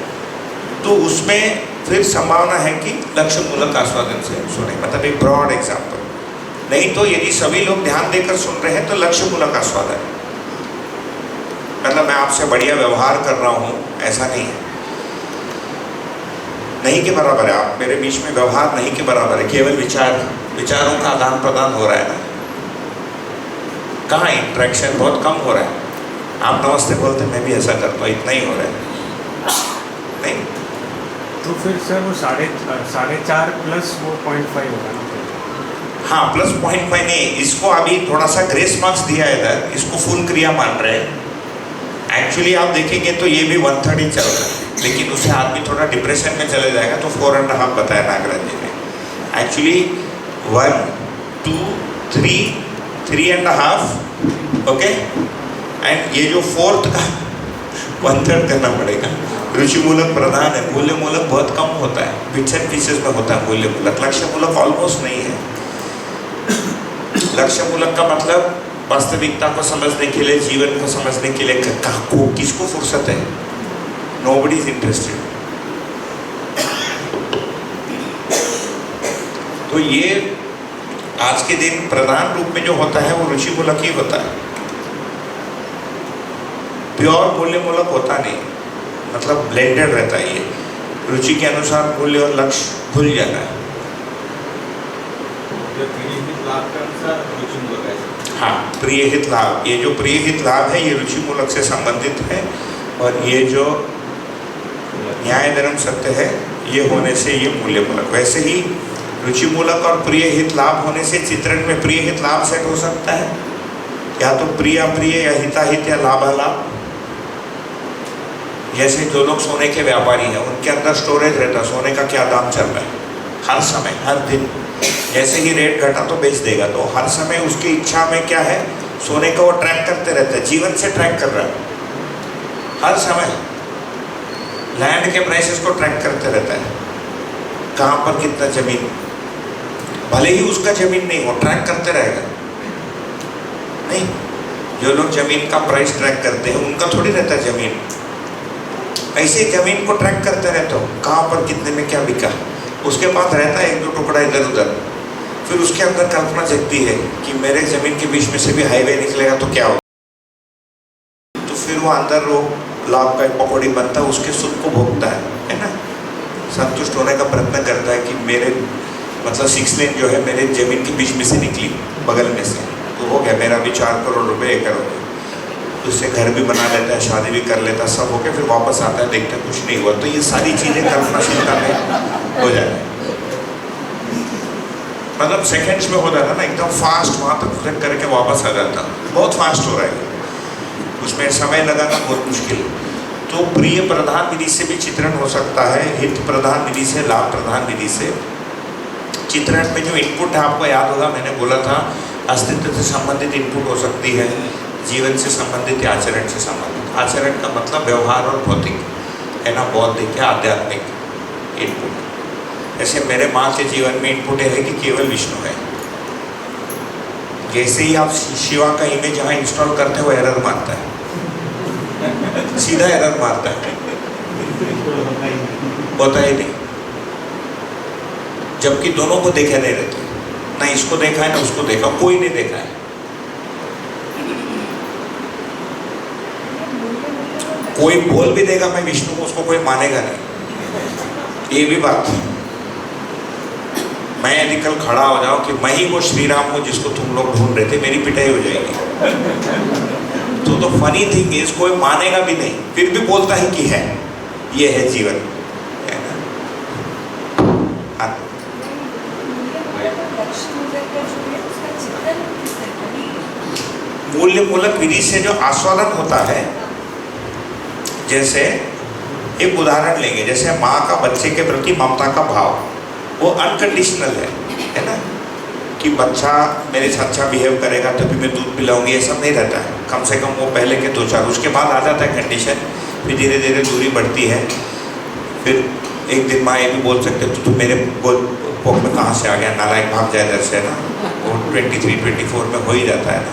तो उसमें फिर संभावना है कि लक्ष्य मूलक आस्वादन से सुने, मतलब एक ब्रॉड एग्जाम्पल। नहीं तो यदि सभी लोग ध्यान देकर सुन रहे हैं तो लक्ष्य मूलक आस्वादन। आपसे बढ़िया व्यवहार कर रहा हूँ, ऐसा नहीं है। नहीं के बराबर है, आप मेरे बीच में व्यवहार नहीं के बराबर है, केवल विचारों का आदान प्रदान हो रहा है ना। कहाँ इंट्रैक्शन बहुत कम हो रहा है। आप नमस्ते बोलते मैं भी ऐसा करता हूँ, इतना ही हो रहा है। नहीं तो फिर सर वो 4.5 प्लस वो 0.5 होगा ना? हाँ, प्लस 0.5 नहीं, इसको अभी थोड़ा सा ग्रेस मार्क्स दिया है इधर, इसको फुल क्रिया मान रहे हैं। एक्चुअली आप देखेंगे तो ये भी 1/3 ही चल रहा है, लेकिन उससे आदमी थोड़ा डिप्रेशन में चले जाएगा तो 4.5 बताया नागराज जी ने। Actually 1, 2, 3, 3.5, okay. एंड ये जो 4th का 1/3 करना पड़ेगा। रुचि मूलक प्रधान है, मूल्य मूलक बहुत कम होता है, बिट्स एंड पीसेस में होता है मूल्य मूलक। लक्ष्य मूलक ऑलमोस्ट नहीं है। लक्ष्य मूलक का मतलब वास्तविकता को समझने के लिए, जीवन को समझने के लिए किसको फुर्सत है? Nobody is interested. तो ये आज के दिन प्रधान रूप में जो होता है वो रुचि मूलक ही होता है, प्योर मूल्य मूलक होता नहीं, मतलब ब्लेंडेड रहता है। ये रुचि के अनुसार मूल्य और लक्ष्य भूल जाना है। हाँ, प्रिय हित लाभ, ये जो प्रिय हित लाभ है ये रुचि मूलक से संबंधित है, और ये जो न्याय धर्म सत्य है ये होने से ये मूल्य मूलक। वैसे ही रुचि मूलक और प्रिय हित लाभ होने से चित्रण में प्रिय हित लाभ सेट हो सकता है, या तो प्रिय अप्रिय या हिताहित या लाभालाभ। जैसे जो लोग सोने के व्यापारी हैं उनके अंदर स्टोरेज रहता है, सोने का क्या दाम चल रहा है हर समय हर दिन। जैसे ही रेट घटा तो बेच देगा, तो हर समय उसकी इच्छा में क्या है, सोने का वो ट्रैक करते रहता है, जीवन से ट्रैक कर रहा है हर समय। लैंड के प्राइसेस को ट्रैक करते रहता है, कहाँ पर कितना जमीन, भले ही उसका जमीन नहीं हो ट्रैक करते रहेगा। नहीं, जो लोग जमीन का प्राइस ट्रैक करते हैं उनका थोड़ी रहता है जमीन। ऐसे जमीन को ट्रैक करते रहते हो, कहाँ पर कितने में क्या बिका, उसके पास रहता है 1-2 टुकड़ा इधर उधर। फिर उसके अंदर कल्पना जगती है कि मेरे जमीन के बीच में से भी हाईवे निकलेगा तो क्या होगा। तो फिर वो अंदर वो लाभ का एक पकौड़ी बनता है, उसके सुख को भोगता है ना। संतुष्ट होने का प्रयत्न करता है कि मेरे मतलब 6 लेन जो है मेरे जमीन के बीच में से निकली, बगल में से, तो हो गया मेरा भी 4 करोड़ रुपए एकड़ हो गए। उससे घर भी बना लेता है, शादी भी कर लेता है, सब हो गया। फिर वापस आता है, देखता है कुछ नहीं हुआ। तो ये सारी चीज़ें कल्पनाशीलता में हो जाए, मतलब सेकंड्स में हो जाता ना, एकदम फास्ट वहाँ तक फ्लिप करके वापस आ जाता, बहुत फास्ट हो रहा है, उसमें समय लगाना बहुत मुश्किल। तो प्रिय प्रधान विधि से भी चित्रण हो सकता है, हित प्रधान विधि से, लाभ प्रधान विधि से। चित्रण में जो इनपुट है आपको याद होगा, मैंने बोला था अस्तित्व से संबंधित इनपुट हो सकती है, जीवन से संबंधित या आचरण से संबंधित। आचरण का मतलब व्यवहार और भौतिक है ना, बौद्धिक या आध्यात्मिक इनपुट। जैसे मेरे माँ के जीवन में इनपुट है कि केवल विष्णु है। जैसे ही आप शिवा का इमेज यहाँ इंस्टॉल करते हैं वो एरर मारता है, सीधा एरर मारता है, होता ही नहीं। जबकि दोनों को देखे नहीं रहते, ना इसको देखा है ना उसको देखा, कोई नहीं देखा है। कोई बोल भी देगा मैं विष्णु को, उसको कोई मानेगा नहीं। ये भी बात, मैं यदि कल खड़ा हो जाऊं कि मैं ही वो श्री राम हूँ जिसको तुम लोग ढूंढ रहे थे, मेरी पिटाई हो जाएगी। तो फनी थिंग इज कोई मानेगा भी नहीं, फिर भी बोलता है कि है, ये है जीवन, है ना। मूल्य मूलक विधि से जो आस्वादन होता है, जैसे एक उदाहरण लेंगे, जैसे माँ का बच्चे के प्रति ममता का भाव, वो अनकंडीशनल है ना, कि बच्चा मेरे से अच्छा बिहेव करेगा तभी मैं दूध पिलाऊंगी, ये सब नहीं रहता है। कम से कम वो पहले के 2-4, उसके बाद आ जाता है कंडीशन, फिर धीरे धीरे दूरी बढ़ती है। फिर एक दिन माँ ये भी बोल सकते तो मेरे पोक में कहाँ से आ गया, नालायक, भाग जाए इधर से ना। वो 23-24 में हो ही जाता है ना,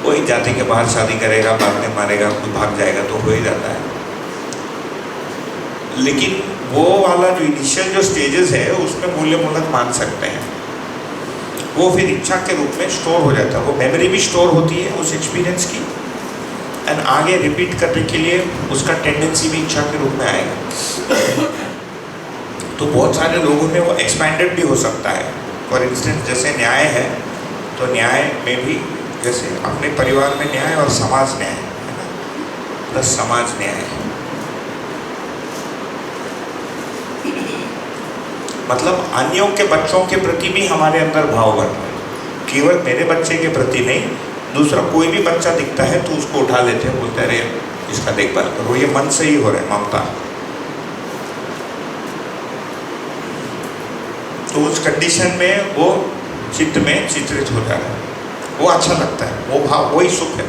वही जाति के बाहर शादी करेगा, मारने मारेगा, कोई भाग जाएगा तो हो ही जाता है। लेकिन वो वाला जो इनिशियल जो स्टेजेस है उसमें मूल्य मूलक मान सकते हैं, वो फिर इच्छा के रूप में स्टोर हो जाता है। वो मेमोरी भी स्टोर होती है उस एक्सपीरियंस की, एंड आगे रिपीट करने के लिए उसका टेंडेंसी भी इच्छा के रूप में आएगा। तो बहुत सारे लोगों में वो एक्सपैंडेड भी हो सकता है। फॉर इंस्टेंस जैसे न्याय है, तो न्याय में भी जैसे अपने परिवार में न्याय और समाज न्याय है ना, प्लस समाज न्याय, मतलब अन्यों के बच्चों के प्रति भी हमारे अंदर भाव बन रहा है। केवल मेरे बच्चे के प्रति नहीं, दूसरा कोई भी बच्चा दिखता है तो उसको उठा लेते हैं, बोलते हैं अरे इसका देखभाल करो, ये मन से ही हो रहा है, ममता। तो उस कंडीशन में वो चित्त में चित्रित हो जा रहा है, वो अच्छा लगता है, वो भाव वही सुख है।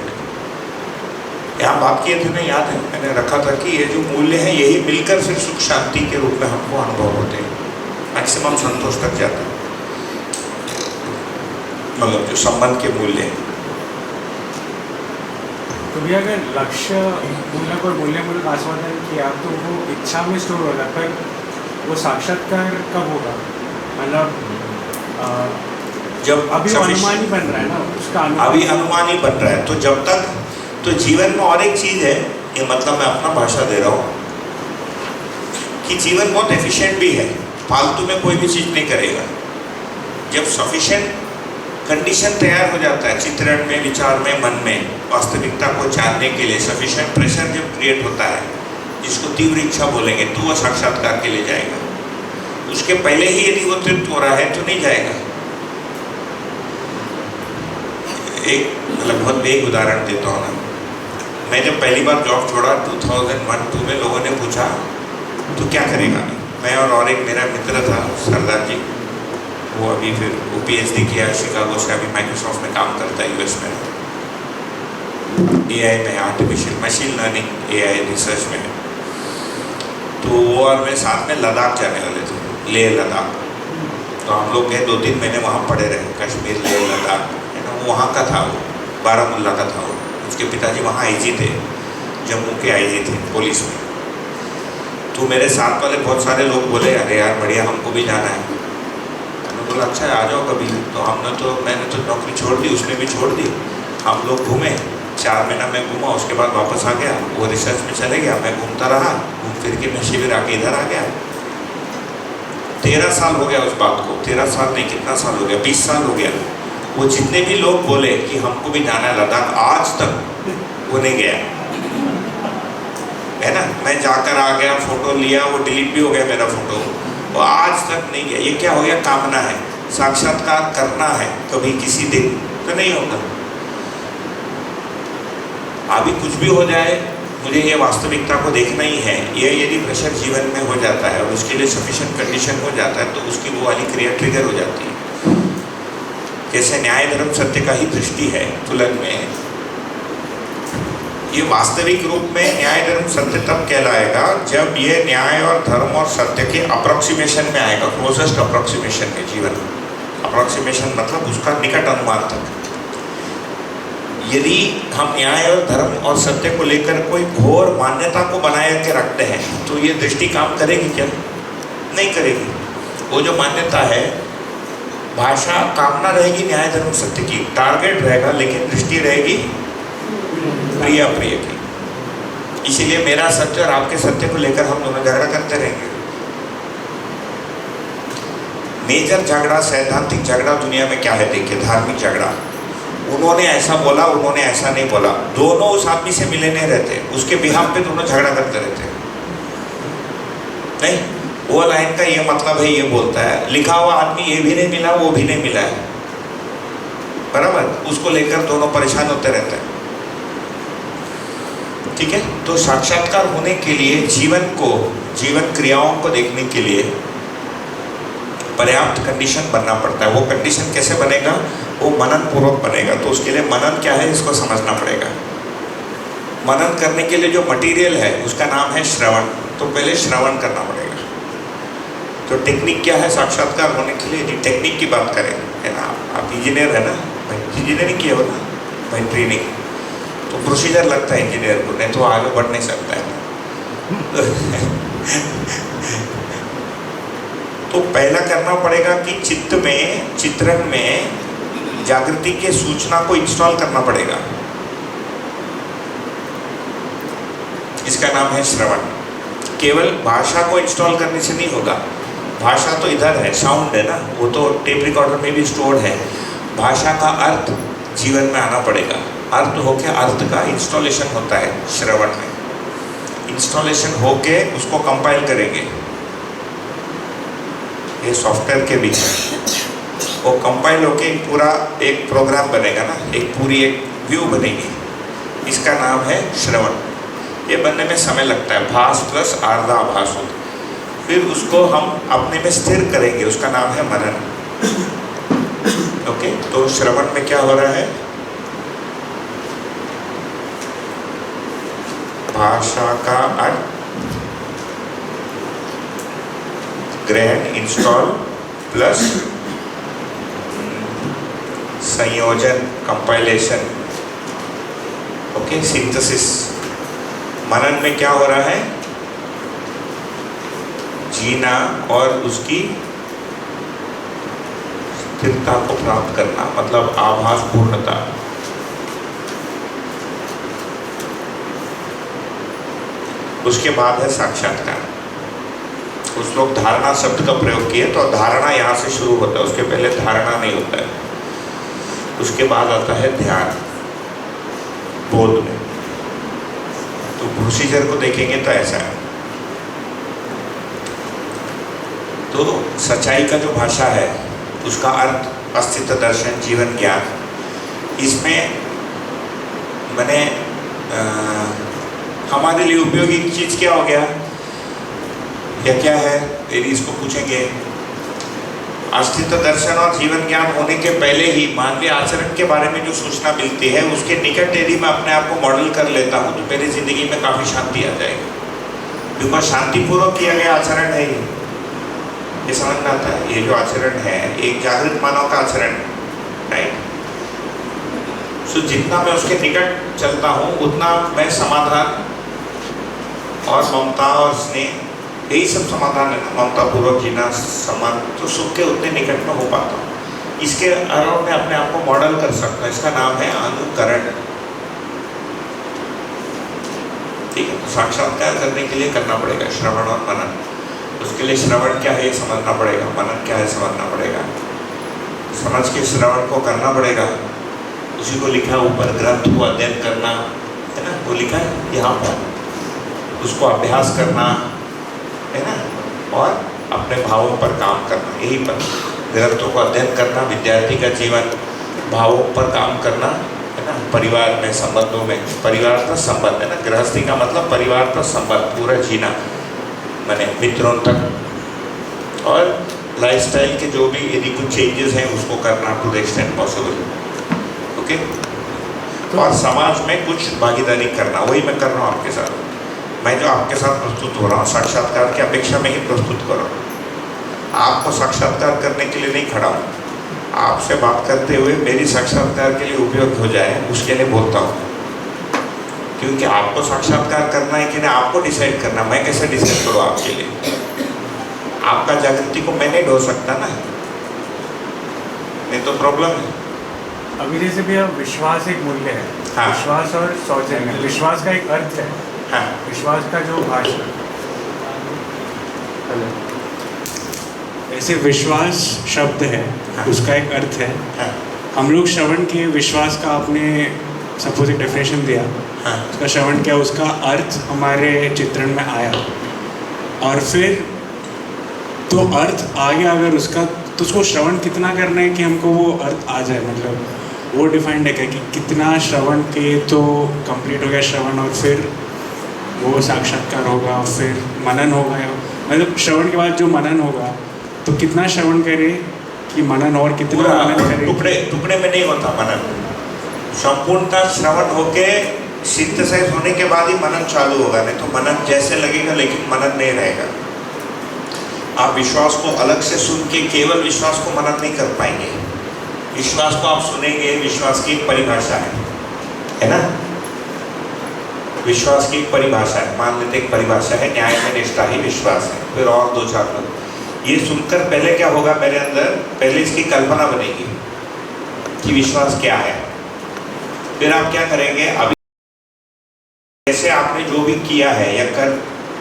यहाँ बात किए थे ना, याद है मैंने रखा था कि ये जो मूल्य है यही मिलकर फिर सुख शांति के रूप में हमको अनुभव होते हैं, मैक्सिमम संतोष तक जाता है, मतलब जो संबंध के मूल्य हैं। तो भी अगर लक्ष्य मूलक और मूल्यमूलक आस्वादन किया तो वो इच्छा में स्टोर होगा, पर वो साक्षात्कार कब होगा? मतलब जब अभी अनुमान ही बन रहा है ना, उसका अभी अनुमान ही बन रहा है। तो जब तक, तो जीवन में और एक चीज़ है, ये मतलब मैं अपना भाषा दे रहा हूँ कि जीवन बहुत एफिशिएंट भी है, फालतू में कोई भी चीज़ नहीं करेगा। जब सफिशिएंट कंडीशन तैयार हो जाता है चित्रण में, विचार में, मन में, वास्तविकता को जानने के लिए सफिशिएंट प्रेशर जब क्रिएट होता है, जिसको तीव्र इच्छा बोलेंगे, तो वह साक्षात्कार के लिए जाएगा। उसके पहले ही यदि वो तृप्त हो रहा है तो नहीं जाएगा। एक मतलब बहुत एक उदाहरण देता हूँ ना, मैं जब पहली बार जॉब छोड़ा 2001-2 में, लोगों ने पूछा तो क्या करेगा। मैं और एक मेरा मित्र था सरदार जी, वो अभी फिर वो PhD किया शिकागो से, अभी माइक्रोसॉफ्ट में काम करता है US में, AI में, artificial machine learning AI research में। तो वो और मैं साथ में लद्दाख जाने वाले थे, लेह लद्दाख। तो हम लोग गए, 2-3 महीने वहाँ पड़े रहे, कश्मीर, लेह लद्दाख है ना। वो वहाँ का था, वो बारामूला का था। वो उसके पिताजी वहाँ IG थे, जम्मू के IG थे पुलिस में। तो मेरे साथ वाले बहुत सारे लोग बोले अरे यार बढ़िया, हमको भी जाना है। मैंने बोला अच्छा है, आ जाओ कभी। तो मैंने तो नौकरी छोड़ दी, उसने भी छोड़ दी। हम लोग घूमे, 4 महीना मैं घूमा, उसके बाद वापस आ गया। वो रिसर्च में चले गया, मैं घूमता रहा, घूम फिर के मैं शिविर आके इधर आ गया। 13 साल हो गया उस बात को, 13 साल नहीं, कितना साल हो गया, 20 साल हो गया। वो जितने भी लोग बोले कि हमको भी जाना है लद्दाख, आज तक वो नहीं गया है ना। मैं जाकर आ गया, फोटो लिया, वो डिलीट भी हो गया मेरा फोटो, वो आज तक नहीं गया। ये क्या हो गया, कामना है। साक्षात्कार करना है कभी किसी दिन तो नहीं होगा। अभी कुछ भी हो जाए, मुझे ये वास्तविकता को देखना ही है। ये यदि प्रेशर जीवन में हो जाता है और उसके लिए सफिशिएंट कंडीशन हो जाता है, तो उसकी वो वाली क्रिया ट्रिगर हो जाती है। जैसे न्याय धर्म सत्य का ही दृष्टि है तुलन में, ये वास्तविक रूप में न्याय धर्म सत्य तब कहलाएगा जब ये न्याय और धर्म और सत्य के अप्रोक्सीमेशन में आएगा, क्लोजेस्ट अप्रोक्सीमेशन में। जीवन अप्रोक्सीमेशन मतलब उसका निकट अनुमान तक। यदि हम न्याय और धर्म और सत्य को लेकर कोई घोर मान्यता को बनाए के रखते हैं, तो ये दृष्टि काम करेगी क्या? नहीं करेगी। वो जो मान्यता है, भाषा कामना रहेगी न्याय धर्म सत्य की, टारगेट रहेगा, लेकिन दृष्टि रहेगी प्रिय अप्रिय की। इसीलिए मेरा सत्य और आपके सत्य को लेकर हम दोनों झगड़ा करते रहेंगे। मेजर झगड़ा, सैद्धांतिक झगड़ा दुनिया में क्या है? देखिए, धार्मिक झगड़ा। उन्होंने ऐसा बोला, उन्होंने ऐसा नहीं बोला, दोनों उस आदमी से मिले नहीं रहते, उसके बिहाफ पे दोनों झगड़ा करते रहते हैं। नहीं, वो लाइन का ये मतलब है, ये बोलता है, लिखा हुआ आदमी ये भी नहीं मिला, वो भी नहीं मिला है, बराबर, उसको लेकर दोनों परेशान होते रहते हैं। ठीक है। तो साक्षात्कार होने के लिए जीवन क्रियाओं को देखने के लिए पर्याप्त कंडीशन बनना पड़ता है। वो कंडीशन कैसे बनेगा? वो मनन पूर्वक बनेगा। तो उसके लिए मनन क्या है, इसको समझना पड़ेगा। मनन करने के लिए जो मटेरियल है उसका नाम है श्रवण। तो पहले श्रवण करना पड़ेगा। तो टेक्निक क्या है साक्षात्कार होने के लिए? टेक्निक की बात करें, है ना, आप इंजीनियर है ना, इंजीनियरिंग किया हो ना भाई, ट्रेनिंग, तो प्रोसीजर लगता है इंजीनियर को, नहीं तो आगे बढ़ नहीं सकता है। तो पहला करना पड़ेगा कि चित्त में, चित्रण में जागृति के सूचना को इंस्टॉल करना पड़ेगा। इसका नाम है श्रवण। केवल भाषा को इंस्टॉल करने से नहीं होगा, भाषा तो इधर है, साउंड है ना, वो तो टेप रिकॉर्डर में भी स्टोर्ड है। भाषा का अर्थ जीवन में आना पड़ेगा, अर्थ होके अर्थ का इंस्टॉलेशन होता है श्रवण में। इंस्टॉलेशन होके उसको कंपाइल करेंगे, ये सॉफ्टवेयर के बीच में वो कंपाइल होके एक पूरा एक प्रोग्राम बनेगा ना, एक पूरी एक व्यू बनेगी, इसका नाम है श्रवण। ये बनने में समय लगता है, भास प्लस आर्धा आभास होता, फिर उसको हम अपने में स्थिर करेंगे, उसका नाम है मनन। ओके, तो श्रवण में क्या हो रहा है, भाषा का अर्थ ग्रहण इंस्टॉल प्लस संयोजन कंपाइलेशन, ओके, सिंथेसिस। मनन में क्या हो रहा है, जीना और उसकी स्थिरता को प्राप्त करना, मतलब आभास पूर्णता। उसके बाद है साक्षात्कार। कुछ लोग धारणा शब्द का प्रयोग किए, तो धारणा यहाँ से शुरू होता है, उसके पहले धारणा नहीं होता है। उसके बाद आता है ध्यान, बोध में। तो प्रोसीजर को देखेंगे तो ऐसा है। तो सच्चाई का जो भाषा है, उसका अर्थ अस्तित्व दर्शन जीवन ज्ञान, इसमें मैंने हमारे लिए उपयोगी चीज़ क्या हो गया या क्या है, यदि इसको पूछेंगे, अस्तित्व दर्शन और जीवन ज्ञान होने के पहले ही मानवीय आचरण के बारे में जो सूचना मिलती है, उसके निकट यदि मैं अपने आप को मॉडल कर लेता हूँ तो मेरी ज़िंदगी में काफ़ी शांति आ जाएगी। क्योंकि शांतिपूर्वक किया गया आचरण है ये समझ में आता है। ये जो आचरण है एक जागृत मानव का आचरण, राइट। सो जितना मैं उसके निकट चलता हूँ उतना मैं समाधान और ममता और स्नेह, यही सब समाधान है ना, ममता पूर्वक जीना, समान, तो सुख के उतने निकट में हो पाता हूँ। इसके अराउंड मैं अपने आप को मॉडल कर सकता हूँ, इसका नाम है अनुकरण। ठीक है, तो साक्षात्कार करने के लिए करना पड़ेगा श्रवण और मनन। उसके लिए श्रवण क्या है ये समझना पड़ेगा, मनन क्या है समझना पड़ेगा, समझ के श्रवण को करना पड़ेगा। उसी को लिखा ऊपर, ग्रंथ को अध्ययन करना है ना, वो लिखा है यहाँ पर, उसको अभ्यास करना है ना, और अपने भावों पर काम करना, यही पर ग्रंथों को अध्ययन करना, विद्यार्थी का जीवन, भावों पर काम करना है ना, परिवार में, संबंधों में, परिवार का संबंध है ना, गृहस्थी का मतलब परिवार का संबंध पूरा जीना, मैंने मित्रों तक, और लाइफस्टाइल के जो भी यदि कुछ चेंजेस हैं उसको करना to the extent possible, okay. और समाज में कुछ भागीदारी करना, वही मैं कर रहा हूँ आपके साथ। मैं जो आपके साथ प्रस्तुत हो रहा हूँ साक्षात्कार की अपेक्षा में ही प्रस्तुत कर रहा हूँ। आपको साक्षात्कार करने के लिए नहीं खड़ा हूँ, आपसे बात करते हुए मेरी साक्षात्कार के लिए उपयोग हो जाए उसके लिए बोलता हूँ। क्योंकि आपको साक्षात्कार करना है कि नहीं आपको डिसाइड करना, मैं कैसे डिसाइड करूँ आपके लिए? आपका जागृति को मैं नहीं ढो सकता ना, नहीं तो प्रॉब्लम है। अभी जैसे भैया विश्वास एक मूल्य है, हाँ। विश्वास और सौजन्य, विश्वास का एक अर्थ है, हाँ, विश्वास का जो भाषा, ऐसे विश्वास शब्द है, हाँ। उसका एक अर्थ है। हाँ, हम लोग श्रवण के विश्वास का आपने सपोज एक डेफिनेशन दिया, हाँ, उसका श्रवण किया, उसका अर्थ हमारे चित्रण में आया, और फिर तो अर्थ आ गया, अगर उसका तो उसको श्रवण कितना करना है कि हमको वो अर्थ आ जाए, मतलब वो डिफाइंड है क्या कि कितना श्रवण के तो कंप्लीट हो गया श्रवण, और फिर वो साक्षात्कार होगा, फिर मनन होगा, मतलब श्रवण के बाद जो मनन होगा तो कितना श्रवण करे कि मनन, और कितना पूरा मनन करे। टुकड़े टुकड़े में नहीं होता मनन, संपूर्णता श्रवण होके सिंथेसाइज होने के बाद ही मनन चालू होगा, नहीं तो मनन जैसे लगेगा लेकिन मनन नहीं रहेगा। आप विश्वास को अलग से सुन के केवल विश्वास को मनन नहीं कर पाएंगे। विश्वास को आप सुनेंगे, विश्वास की एक परिभाषा है ना, विश्वास की एक परिभाषा है, मान लेते एक परिभाषा है, न्याय में निष्ठा ही विश्वास है, फिर और दो चार लोग। ये सुनकर पहले क्या होगा मेरे अंदर, पहले इसकी कल्पना बनेगी कि विश्वास क्या है, फिर आप क्या करेंगे, अभी जैसे आपने जो भी किया है या कर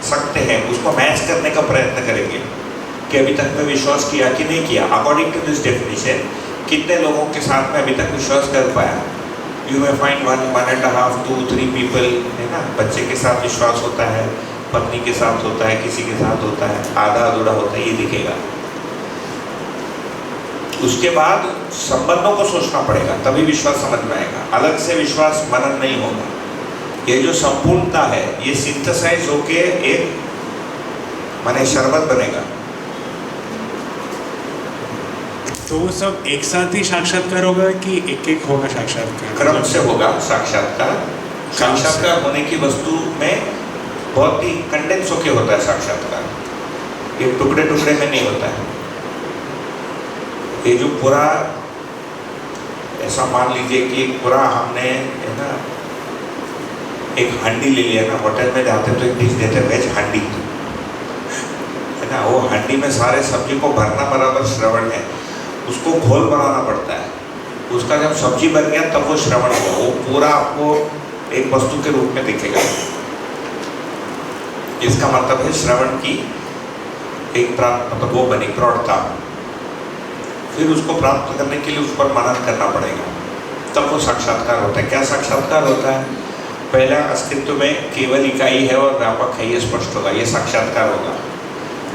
सकते हैं उसको मैच करने का प्रयत्न करेंगे कि अभी तक मैं विश्वास किया कि नहीं किया। अकॉर्डिंग टू दिस डेफिनेशन कितने लोगों के साथ में अभी तक विश्वास कर पाया? यू मे फाइंड 1.5 2 3 पीपल, है ना। बच्चे के साथ विश्वास होता है, पत्नी के साथ होता है, किसी के साथ होता है, आधा अधूरा होता है, ये दिखेगा। उसके बाद संबंधों को सोचना पड़ेगा, तभी विश्वास समझ में आएगा। अलग से विश्वास मनन नहीं होगा। ये जो संपूर्णता है ये सिंथेसाइज होके एक माने शरबत बनेगा। तो वो सब एक साथ ही साक्षात्कार होगा कि एक एक होगा साक्षात्कार? क्रम से होगा साक्षात्कार। साक्षात्कार होने की वस्तु में बहुत ही कंडेंस होके होता है साक्षात्कार, ये टुकड़े टुकड़े में नहीं होता है। ये जो पूरा ऐसा मान लीजिए कि पूरा हमने, है ना, एक हांडी ले लिया ना। होटल में जाते तो एक डिश देते वेज हांडी, है ना। वो हांडी में सारे सब्जी को भरना बराबर श्रवण है, उसको घोल बनाना पड़ता है। उसका जब सब्जी बन गया तब वो श्रवण होगा, वो पूरा आपको एक वस्तु के रूप में दिखेगा। इसका मतलब है श्रवण की एक प्राप्त, मतलब वो बनी प्रौढ़ता। फिर उसको प्राप्त करने के लिए उस पर मनन करना पड़ेगा, तब वो साक्षात्कार होता है। क्या साक्षात्कार होता है? पहला अस्तित्व में केवल इकाई है और व्यापक है, ये स्पष्ट होगा, ये साक्षात्कार होगा।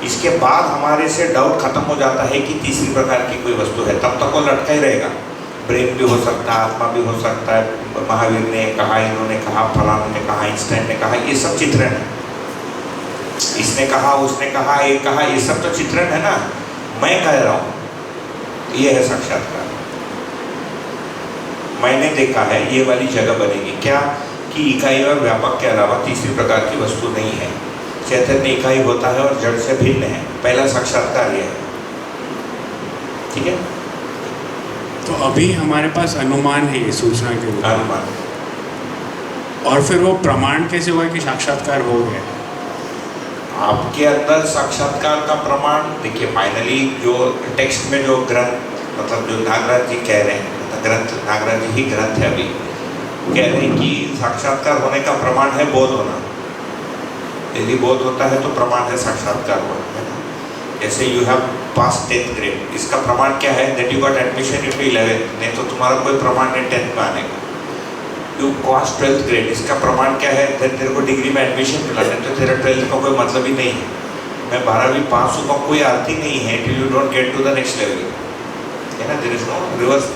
इसके बाद हमारे से डाउट खत्म हो जाता है कि तीसरी प्रकार की कोई वस्तु है, तब तक वो लटका ही रहेगा। ब्रेन भी हो सकता है, आत्मा भी हो सकता है, महावीर ने कहा, इन्होंने कहा, फलाने ने कहा, आइंस्टाइन ने कहा, ये सब चित्रण है। इसने कहा, उसने कहा, ये कहा, ये सब तो चित्रण है ना। मैं कह रहा हूँ, ये है साक्षात्कार। मैंने देखा है ये वाली जगह बनेगी क्या कि इकाई और व्यापक के अलावा तीसरी प्रकार की वस्तु नहीं है। चैतन्य इकाई होता है और जड़ से भिन्न है। पहला साक्षात्कार ये है, ठीक है। तो अभी हमारे पास अनुमान है, ये सूचना के रूप में। अनुमान। और फिर वो प्रमाण कैसे हुआ कि साक्षात्कार हो गया? आपके अंदर साक्षात्कार का प्रमाण देखिए, फाइनली जो टेक्स्ट में जो ग्रंथ, मतलब जो नागराज जी कह रहे हैं, ग्रंथ नागराज जी ही ग्रंथ है, अभी कह रहे हैं कि साक्षात्कार होने का प्रमाण है बोध होना। यदि बोध होता है तो प्रमाण है साक्षात्कार होना, है ना। जैसे you have pass 10th grade, इसका प्रमाण क्या है? That you got admission into 11th। नहीं तो तुम्हारा कोई प्रमाण नहीं 10th में आने का। यू पास 12th ग्रेड, इसका प्रमाण क्या है? दैट तेरे को डिग्री में एडमिशन मिला, नहीं तो तेरा 12th का कोई मतलब ही नहीं है। मैं 12वीं पास हूँ का कोई अर्थ ही नहीं है till you don't get to the next level, है ना। There is no reverse.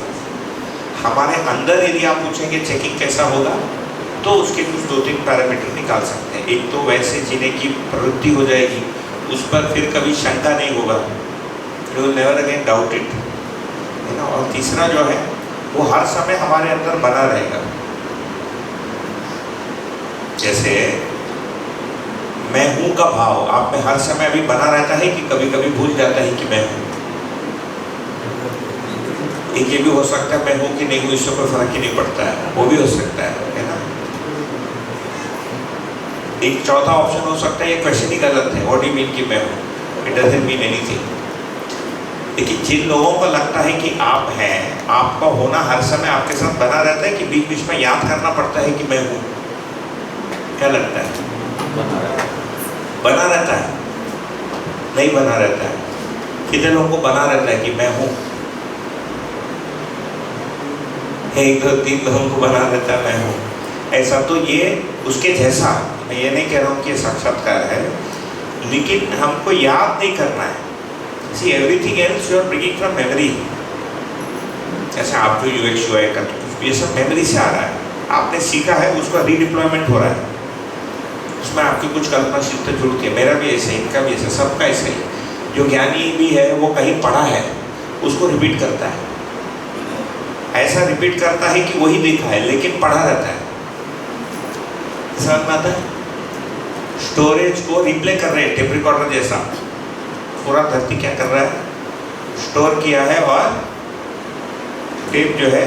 हमारे अंदर यदि आप पूछेंगे चेकिंग कैसा होगा, तो उसके कुछ 2-3 पैरामीटर निकाल सकते हैं। एक तो वैसे जीने की प्रवृत्ति हो जाएगी, उस पर फिर कभी शंका नहीं होगा, you will never again doubt it, है ना। और तीसरा जो है वो हर समय हमारे अंदर बना रहेगा। जैसे मैं हूँ का भाव आप में हर समय अभी बना रहता है कि कभी कभी भूल जाता है कि मैं हूँ। एक ये भी हो सकता है मैं हूँ कि नहीं हूँ इससे कोई फर्क ही नहीं पड़ता है, वो भी हो सकता है ना। एक चौथा ऑप्शन हो सकता है ये क्वेश्चन ही गलत है, व्हाट डू यू मीन कि मैं हूँ, इट डजंट मीन एनीथिंग। लेकिन जिन लोगों को लगता है कि आप हैं, आपका होना हर समय आपके साथ बना रहता है कि बीच बीच में याद करना पड़ता है कि मैं हूँ, क्या लगता है? बना रहता है? नहीं बना रहता है। कितने लोगों को बना रहता है कि मैं हूँ? 1 2 3 लोगों को बना रहता है मैं हूँ। ऐसा तो ये उसके जैसा, मैं ये नहीं कह रहा हूँ कि साक्षात्कार है, लेकिन हमको याद नहीं करना है। See everything else you are bringing from memory। जैसे आप जो UX UI करते हो ये सब मेमोरी से आ रहा है, आपने सीखा है, उसका रीडिप्लॉयमेंट हो रहा है, उसमें आपकी कुछ कल्पनाशीलता जुड़ती है। मेरा भी ऐसे, इनका भी ऐसे, सबका ऐसे ही। जो ज्ञानी भी है वो कहीं पढ़ा है, उसको रिपीट करता है। ऐसा रिपीट करता है कि वही देखा है लेकिन पढ़ा रहता है। समझ में आता है? स्टोरेज को रिप्ले कर रहे हैं, टेप रिकॉर्डर जैसा। पूरा धरती क्या कर रहा है? स्टोर किया है और टेप जो है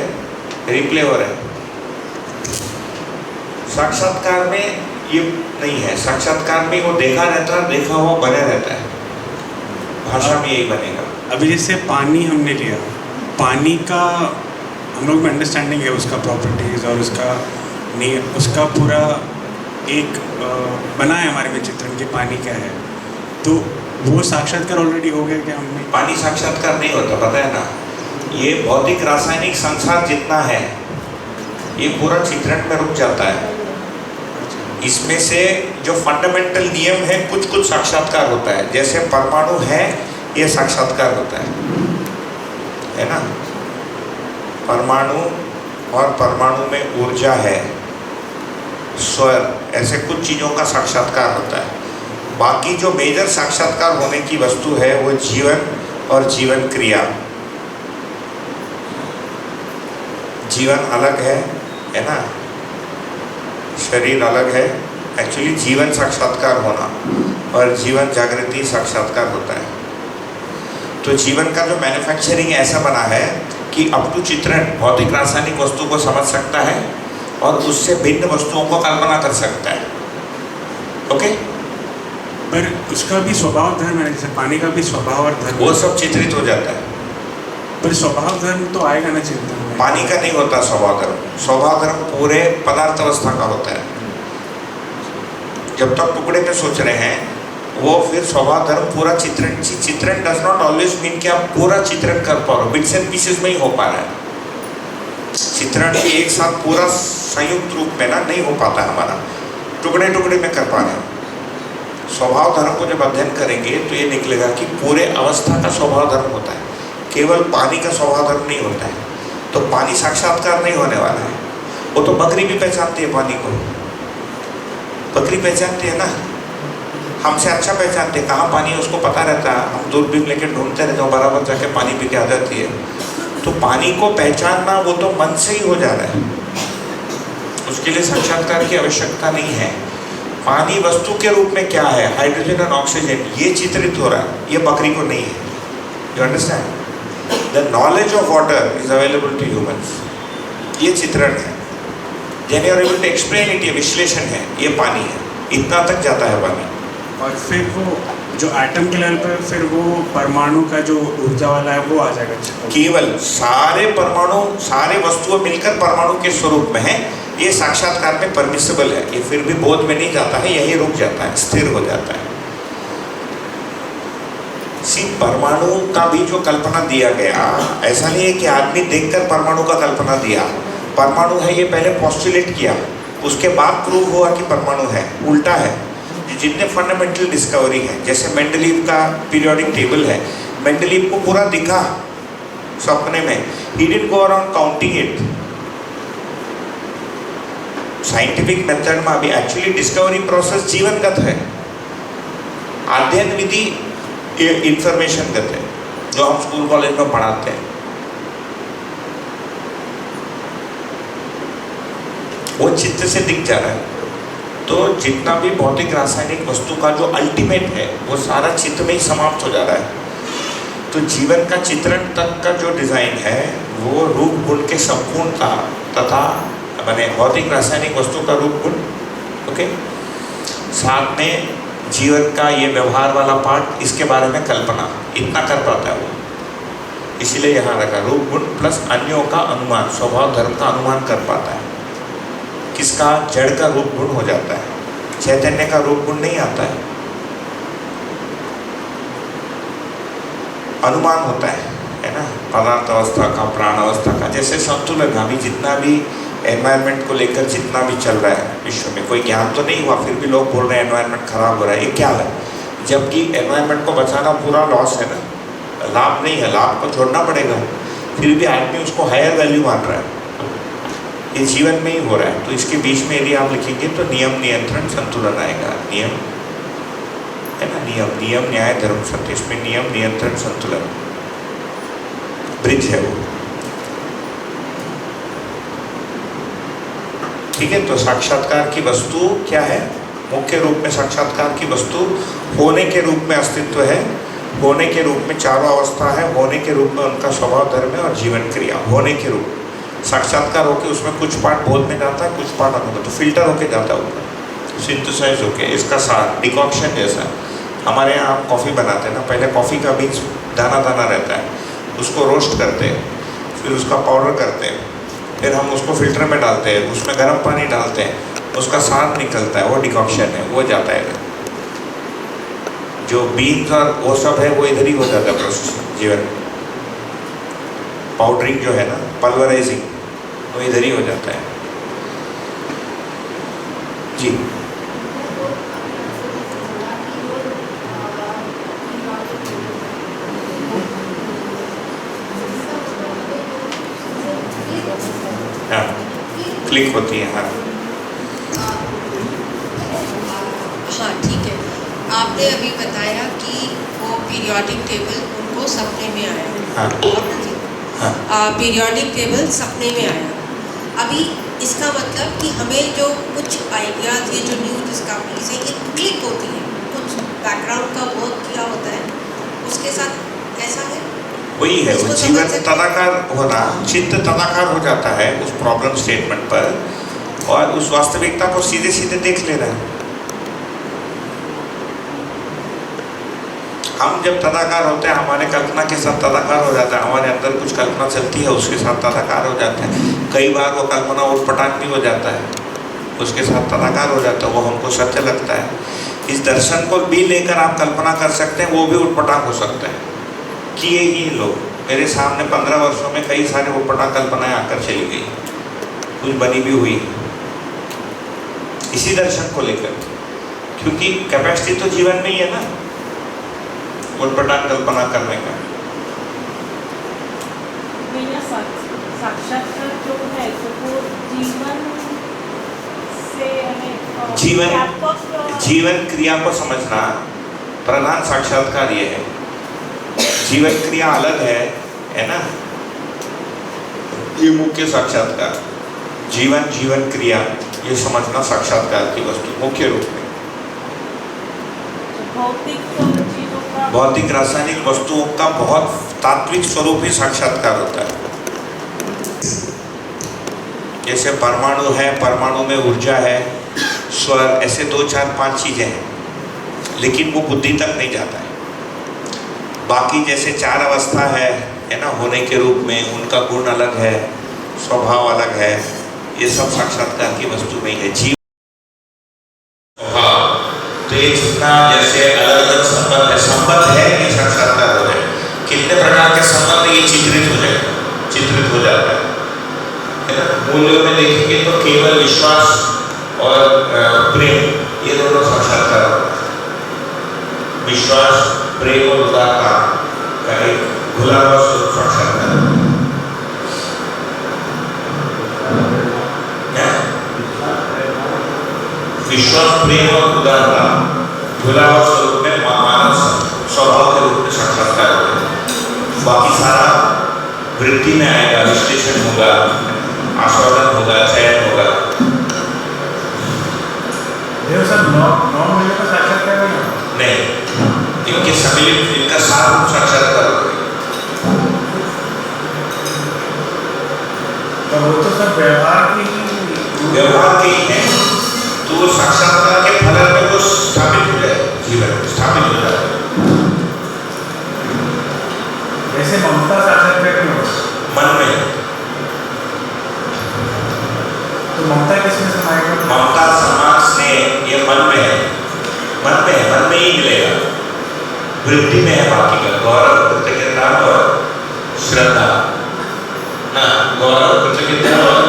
रिप्ले हो रहा है। साक्षात्कार में ये नहीं है। साक्षात्कार में वो देखा रहता है, देखा हुआ बने रहता है। भाषा में यही बनेगा। अभी जैसे पानी हमने लिया, पानी का हम लोग में अंडरस्टैंडिंग है, उसका प्रॉपर्टीज और उसका पूरा एक बना है हमारे में चित्रण कि पानी क्या है, तो वो साक्षात्कार ऑलरेडी हो गया क्या हमने? पानी साक्षात्कार नहीं होता, पता है ना। ये भौतिक रासायनिक संसार जितना है ये पूरा चित्रण में रुक जाता है। इसमें से जो फंडामेंटल नियम है कुछ कुछ साक्षात्कार होता है, जैसे परमाणु है ये साक्षात्कार होता है ना। परमाणु और परमाणु में ऊर्जा है, स्वर, ऐसे कुछ चीज़ों का साक्षात्कार होता है। बाकी जो मेजर साक्षात्कार होने की वस्तु है वो जीवन और जीवन क्रिया। जीवन अलग है ना, शरीर अलग है। एक्चुअली जीवन साक्षात्कार होना और जीवन जागृति साक्षात्कार होता है। तो जीवन का जो मैन्युफैक्चरिंग ऐसा बना है कि अप टू चित्रण भौतिक रासायनिक वस्तु को समझ सकता है और उससे भिन्न वस्तुओं को कल्पना कर सकता है। ओके, पर उसका भी स्वभाव धर्म है, जैसे पानी का भी स्वभाव और धर्म, वो सब चित्रित हो जाता है। पर स्वभाव धर्म तो आएगा ना चिंतन में। पानी का नहीं होता स्वभाव धर्म। स्वभाव धर्म पूरे पदार्थ अवस्था का होता है। जब तक टुकड़े में सोच रहे हैं वो फिर स्वभाव धर्म पूरा चित्रण। चित्रण डज नॉट ऑलवेज मीन कि आप पूरा चित्रण कर पा रहे हो, बिट्स एंड पीसेस में ही हो पा रहा है। चित्रण एक साथ पूरा संयुक्त रूप में ना नहीं हो पाता हमारा, टुकड़े टुकड़े में कर पा रहे हैं। स्वभाव धर्म को जब अध्ययन करेंगे तो ये निकलेगा कि पूरे अवस्था का स्वभाव धर्म होता है, केवल पानी का स्वभाव धर्म नहीं होता है। तो पानी साक्षात्कार नहीं होने वाला है। वो तो बकरी भी पहचानती है पानी को, बकरी पहचानती है ना, हमसे अच्छा पहचानते हैं। कहाँ पानी है उसको पता रहता है, हम दूरबीन लेके ढूंढते रहते हैं, बराबर जाके पानी पी के आ जाती है। तो पानी को पहचानना वो तो मन से ही हो जा रहा है, उसके लिए साक्षात्कार की आवश्यकता नहीं है। पानी वस्तु के रूप में क्या है, हाइड्रोजन और ऑक्सीजन, ये चित्रित हो रहा है, ये बकरी को नहीं है। You understand? The knowledge of water is available to humans, ये चित्रण है। Then you are able to explain it, ये विश्लेषण है, ये पानी है, इतना तक जाता है पानी। और फिर वो जो एटम के लेवल पर फिर वो परमाणु का जो ऊर्जा वाला है वो आ जाएगा। केवल सारे परमाणु, सारे वस्तुएं मिलकर परमाणु के स्वरूप में है, ये साक्षात्कार में परमिसिबल है। ये फिर भी बोध में नहीं जाता है, यही रुक जाता है, स्थिर हो जाता है। परमाणु का भी जो कल्पना दिया गया, ऐसा नहीं है कि आदमी देखकर परमाणु का कल्पना दिया। परमाणु है ये पहले पॉस्टुलेट किया, उसके बाद प्रूव हुआ कि परमाणु है। उल्टा है, जितने फंडामेंटल डिस्कवरी है, जैसे मेंडलीव का पीरियोडिक टेबल है, मेंडलीव को पूरा दिखा सपने में, he didn't go around counting it. Scientific method में अभी एक्चुअली डिस्कवरी प्रोसेस जीवनगत है, अध्ययन विधि इंफॉर्मेशन गत है, जो हम स्कूल कॉलेज में पढ़ाते हैं। वो चित्त से दिख जा रहा है। तो जितना भी भौतिक रासायनिक वस्तु का जो अल्टीमेट है वो सारा चित्त में ही समाप्त हो जा रहा है। तो जीवन का चित्रण तक का जो डिज़ाइन है वो रूप गुण के संपूर्णता तथा माने भौतिक रासायनिक वस्तु का रूप गुण, ओके, साथ में जीवन का ये व्यवहार वाला पार्ट, इसके बारे में कल्पना, इतना कर पाता है वो। इसीलिए यहाँ रखा रूप गुण प्लस अन्यों का अनुमान, स्वभाव धर्म का अनुमान कर पाता है। किसका? जड़ का रूप गुण हो जाता है, चैतन्य का रूप गुण नहीं आता है, अनुमान होता है ना, पदार्थ अवस्था का, प्राण अवस्था का। जैसे संतुलन, अभी जितना भी एनवायरनमेंट को लेकर जितना भी चल रहा है विश्व में, कोई ज्ञान तो नहीं हुआ, फिर भी लोग बोल रहे हैं एनवायरनमेंट खराब हो रहा है, ये क्या है? जबकि एनवायरनमेंट को बचाना पूरा लॉस है ना, लाभ नहीं है, लाभ को छोड़ना पड़ेगा, फिर भी आदमी उसको हायर वैल्यू मान रहा है। ये जीवन में ही हो रहा है। तो इसके बीच में यदि आप लिखेंगे तो नियम नियंत्रण संतुलन आएगा। नियम है ना, नियम, नियम न्याय धर्म सत्य, इसमें नियम नियंत्रण संतुलन ब्रिज है वो। ठीक है, तो साक्षात्कार की वस्तु क्या है? मुख्य रूप में साक्षात्कार की वस्तु होने के रूप में अस्तित्व है, होने के रूप में चारों अवस्था है, होने के रूप में उनका स्वभाव धर्म है और जीवन क्रिया। होने के रूप साक्षात्कार होके उसमें कुछ पार्ट बोध में जाता है, कुछ पार्ट अनुभव, तो फिल्टर होके जाता है ऊपर, सिंथेसाइज होके। इसका सार डिकॉक्शन जैसा, हमारे यहाँ आप कॉफ़ी बनाते हैं ना, पहले कॉफ़ी का बीज दाना दाना रहता है, उसको रोस्ट करते हैं, फिर उसका पाउडर करते हैं, फिर हम उसको फिल्टर में डालते हैं, उसमें गर्म पानी डालते हैं, उसका सार निकलता है, वो डिकॉक्शन है, वो जाता है। जो बीन्स और वो सब है वो इधर ही हो जाता है प्रोसेस जीवन। पाउडरिंग जो है ना, पल्वराइजिंग, वो इधर ही हो जाता है जी। हाँ, क्लिक होती है। हाँ हाँ ठीक है। आपने अभी बताया कि वो पीरियोडिक टेबल उनको सपने में आया। हाँ हाँ पीरियोडिक टेबल सपने में आया। अभी इसका मतलब कि हमें जो कुछ आइडियाज, ये जो न्यू डिस्कवरीज है, ये क्लिक होती है, कुछ बैकग्राउंड का वर्क किया होता है उसके साथ, ऐसा है? वही है, इसको वो समझ जीवन सकते- तदाकार होना, चित्त तदाकार हो जाता है उस प्रॉब्लम स्टेटमेंट पर, और उस वास्तविकता को सीधे सीधे देख ले रहा है। हम जब तदाकार होते हैं, हमारे कल्पना के साथ तदाकार हो जाता है, हमारे अंदर कुछ कल्पना चलती है उसके साथ तदाकार हो जाता है। कई बार वो कल्पना उटपटांग भी हो जाता है, उसके साथ तदाकार हो जाता है, वो हमको सत्य लगता है। इस दर्शन को भी लेकर आप कल्पना कर सकते हैं, वो भी उटपटांग हो सकता है। किए ही लोग मेरे सामने 15 वर्षों में कई सारे उटपटांग कल्पनाएं आकर चली गई, कुछ बनी भी हुई इसी दर्शन को लेकर, क्योंकि कैपेसिटी तो जीवन में ही है ना उटपटांग कल्पना करने का। मेरा साक्षात्कार जो है तो वो जीवन से हमें जीवन क्रिया को समझना प्रधान साक्षात्कार ये है। जीवन क्रिया अलग है ना, ये मुख्य साक्षात्कार। जीवन क्रिया ये समझना साक्षात्कार की वस्तु मुख्य रूप में। भौतिक रासायनिक वस्तुओं का बहुत तात्विक स्वरूप ही साक्षात्कार होता है। जैसे परमाणु है, परमाणु में ऊर्जा है, स्वर, ऐसे 2 4 5 चीजें हैं, लेकिन वो बुद्धि तक नहीं जाता है। बाकी जैसे 4 अवस्था है ना, होने के रूप में उनका गुण अलग है, स्वभाव अलग है, ये सब साक्षात्कार की वस्तु नहीं है। जीव स्वभाव तो ये जितना जैसे अलग अलग संबंध है ये साक्षात्कार हो जाए। कितने प्रकार के संबंध ये चित्रित हो जाता है ना। मूल्यों में देखेंगे तो केवल विश्वास और प्रेम, ये दोनों साक्षात्कार होता है। विश्वास, प्रेम और उदारता का एक घुला हुआ स्वरूप साक्षात्कार है। विश्वास, प्रेम और उदारता घुला हुआ स्वरूप में मानव स्वभाव के रूप में साक्षात्कार होता है। बाकी सारा वृत्ति में आएगा, विश्लेषण होगा, आस्वादन होगा, चयन होगा। नहीं, इनके सम्मिलित, इनका सार साक्षात्कार होगा। वो तो सब व्यवहार के ही है, तो वो साक्षात्कार के फलन में वो स्थापित हो जाए, जीवन स्थापित हो जाए। जैसे ममता साक्षात्कार में हो मन में, तो ममता किसमें समाएगा? ममता, सम्मान, स्नेह ये मन में है, मन में ही मिलेगा। वृत्ति में है बाकी का, गौरव, कृतज्ञता और श्रद्धा ना, गौरव, कृतज्ञता और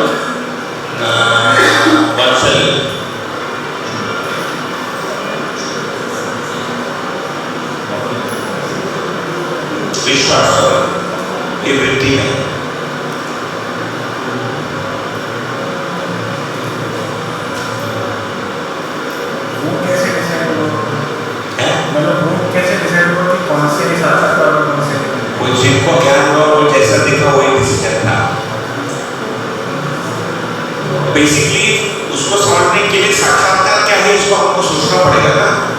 वात्सल्य। विश्वास और ये वृत्ति में है। वो कैसे डिसाइड होगा? मतलब वो कैसे डिसाइड होगा कि कौन से साक्षात्कार और कौन से नहीं? वो जिनको ज्ञान हुआ वो जैसा दिखा वही डिसीजन था। बेसिकली उसको समझने के लिए साक्षात्कार क्या है इसको हमको सोचना पड़ेगा ना,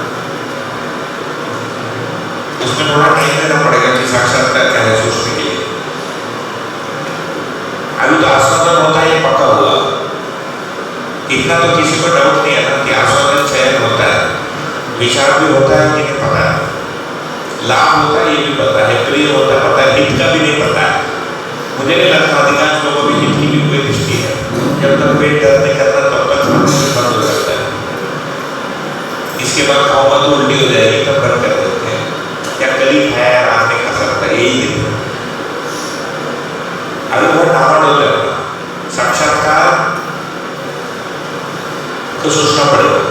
उसमें थोड़ा टाइम देना पड़ेगा कि साक्षात्कार क्या है सोचने के लिए। अभी तो आस्वादन होता है ये पक्का हुआ, इतना तो किसी को डाउट नहीं है ना कि आस्वादन चयन होता है, विचार भी होता है कि नहीं पता है, लाभ होता है ये भी पता है, प्रिय होता है पता है, हित का भी नहीं पता है। मुझे नहीं लगता अधिकांश लोगों की हित की भी कोई दृष्टि है। जब तक पेट दर्द नहीं करता तब तक बंद हो इसके बाद खाऊंगा तो उल्टी हो जाएगी, तब बंद कर देते हैं, या कल ही खाया यार रात में खा सकता, यही दिन है। अभी बहुत डामाडोल है साक्षात्कार तो सोचना पड़ेगा।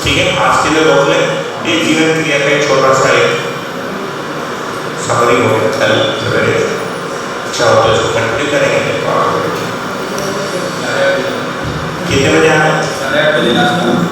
ठीक है, आज के लिए रोक लें। ये जीवन क्रिया का एक छोटा सा एक समरी हो गया। कल सवेरे अच्छा हो तो इसको कंटिन्यू करेंगे। कितने बजे आना है? 8:30 बजे नाश्ता।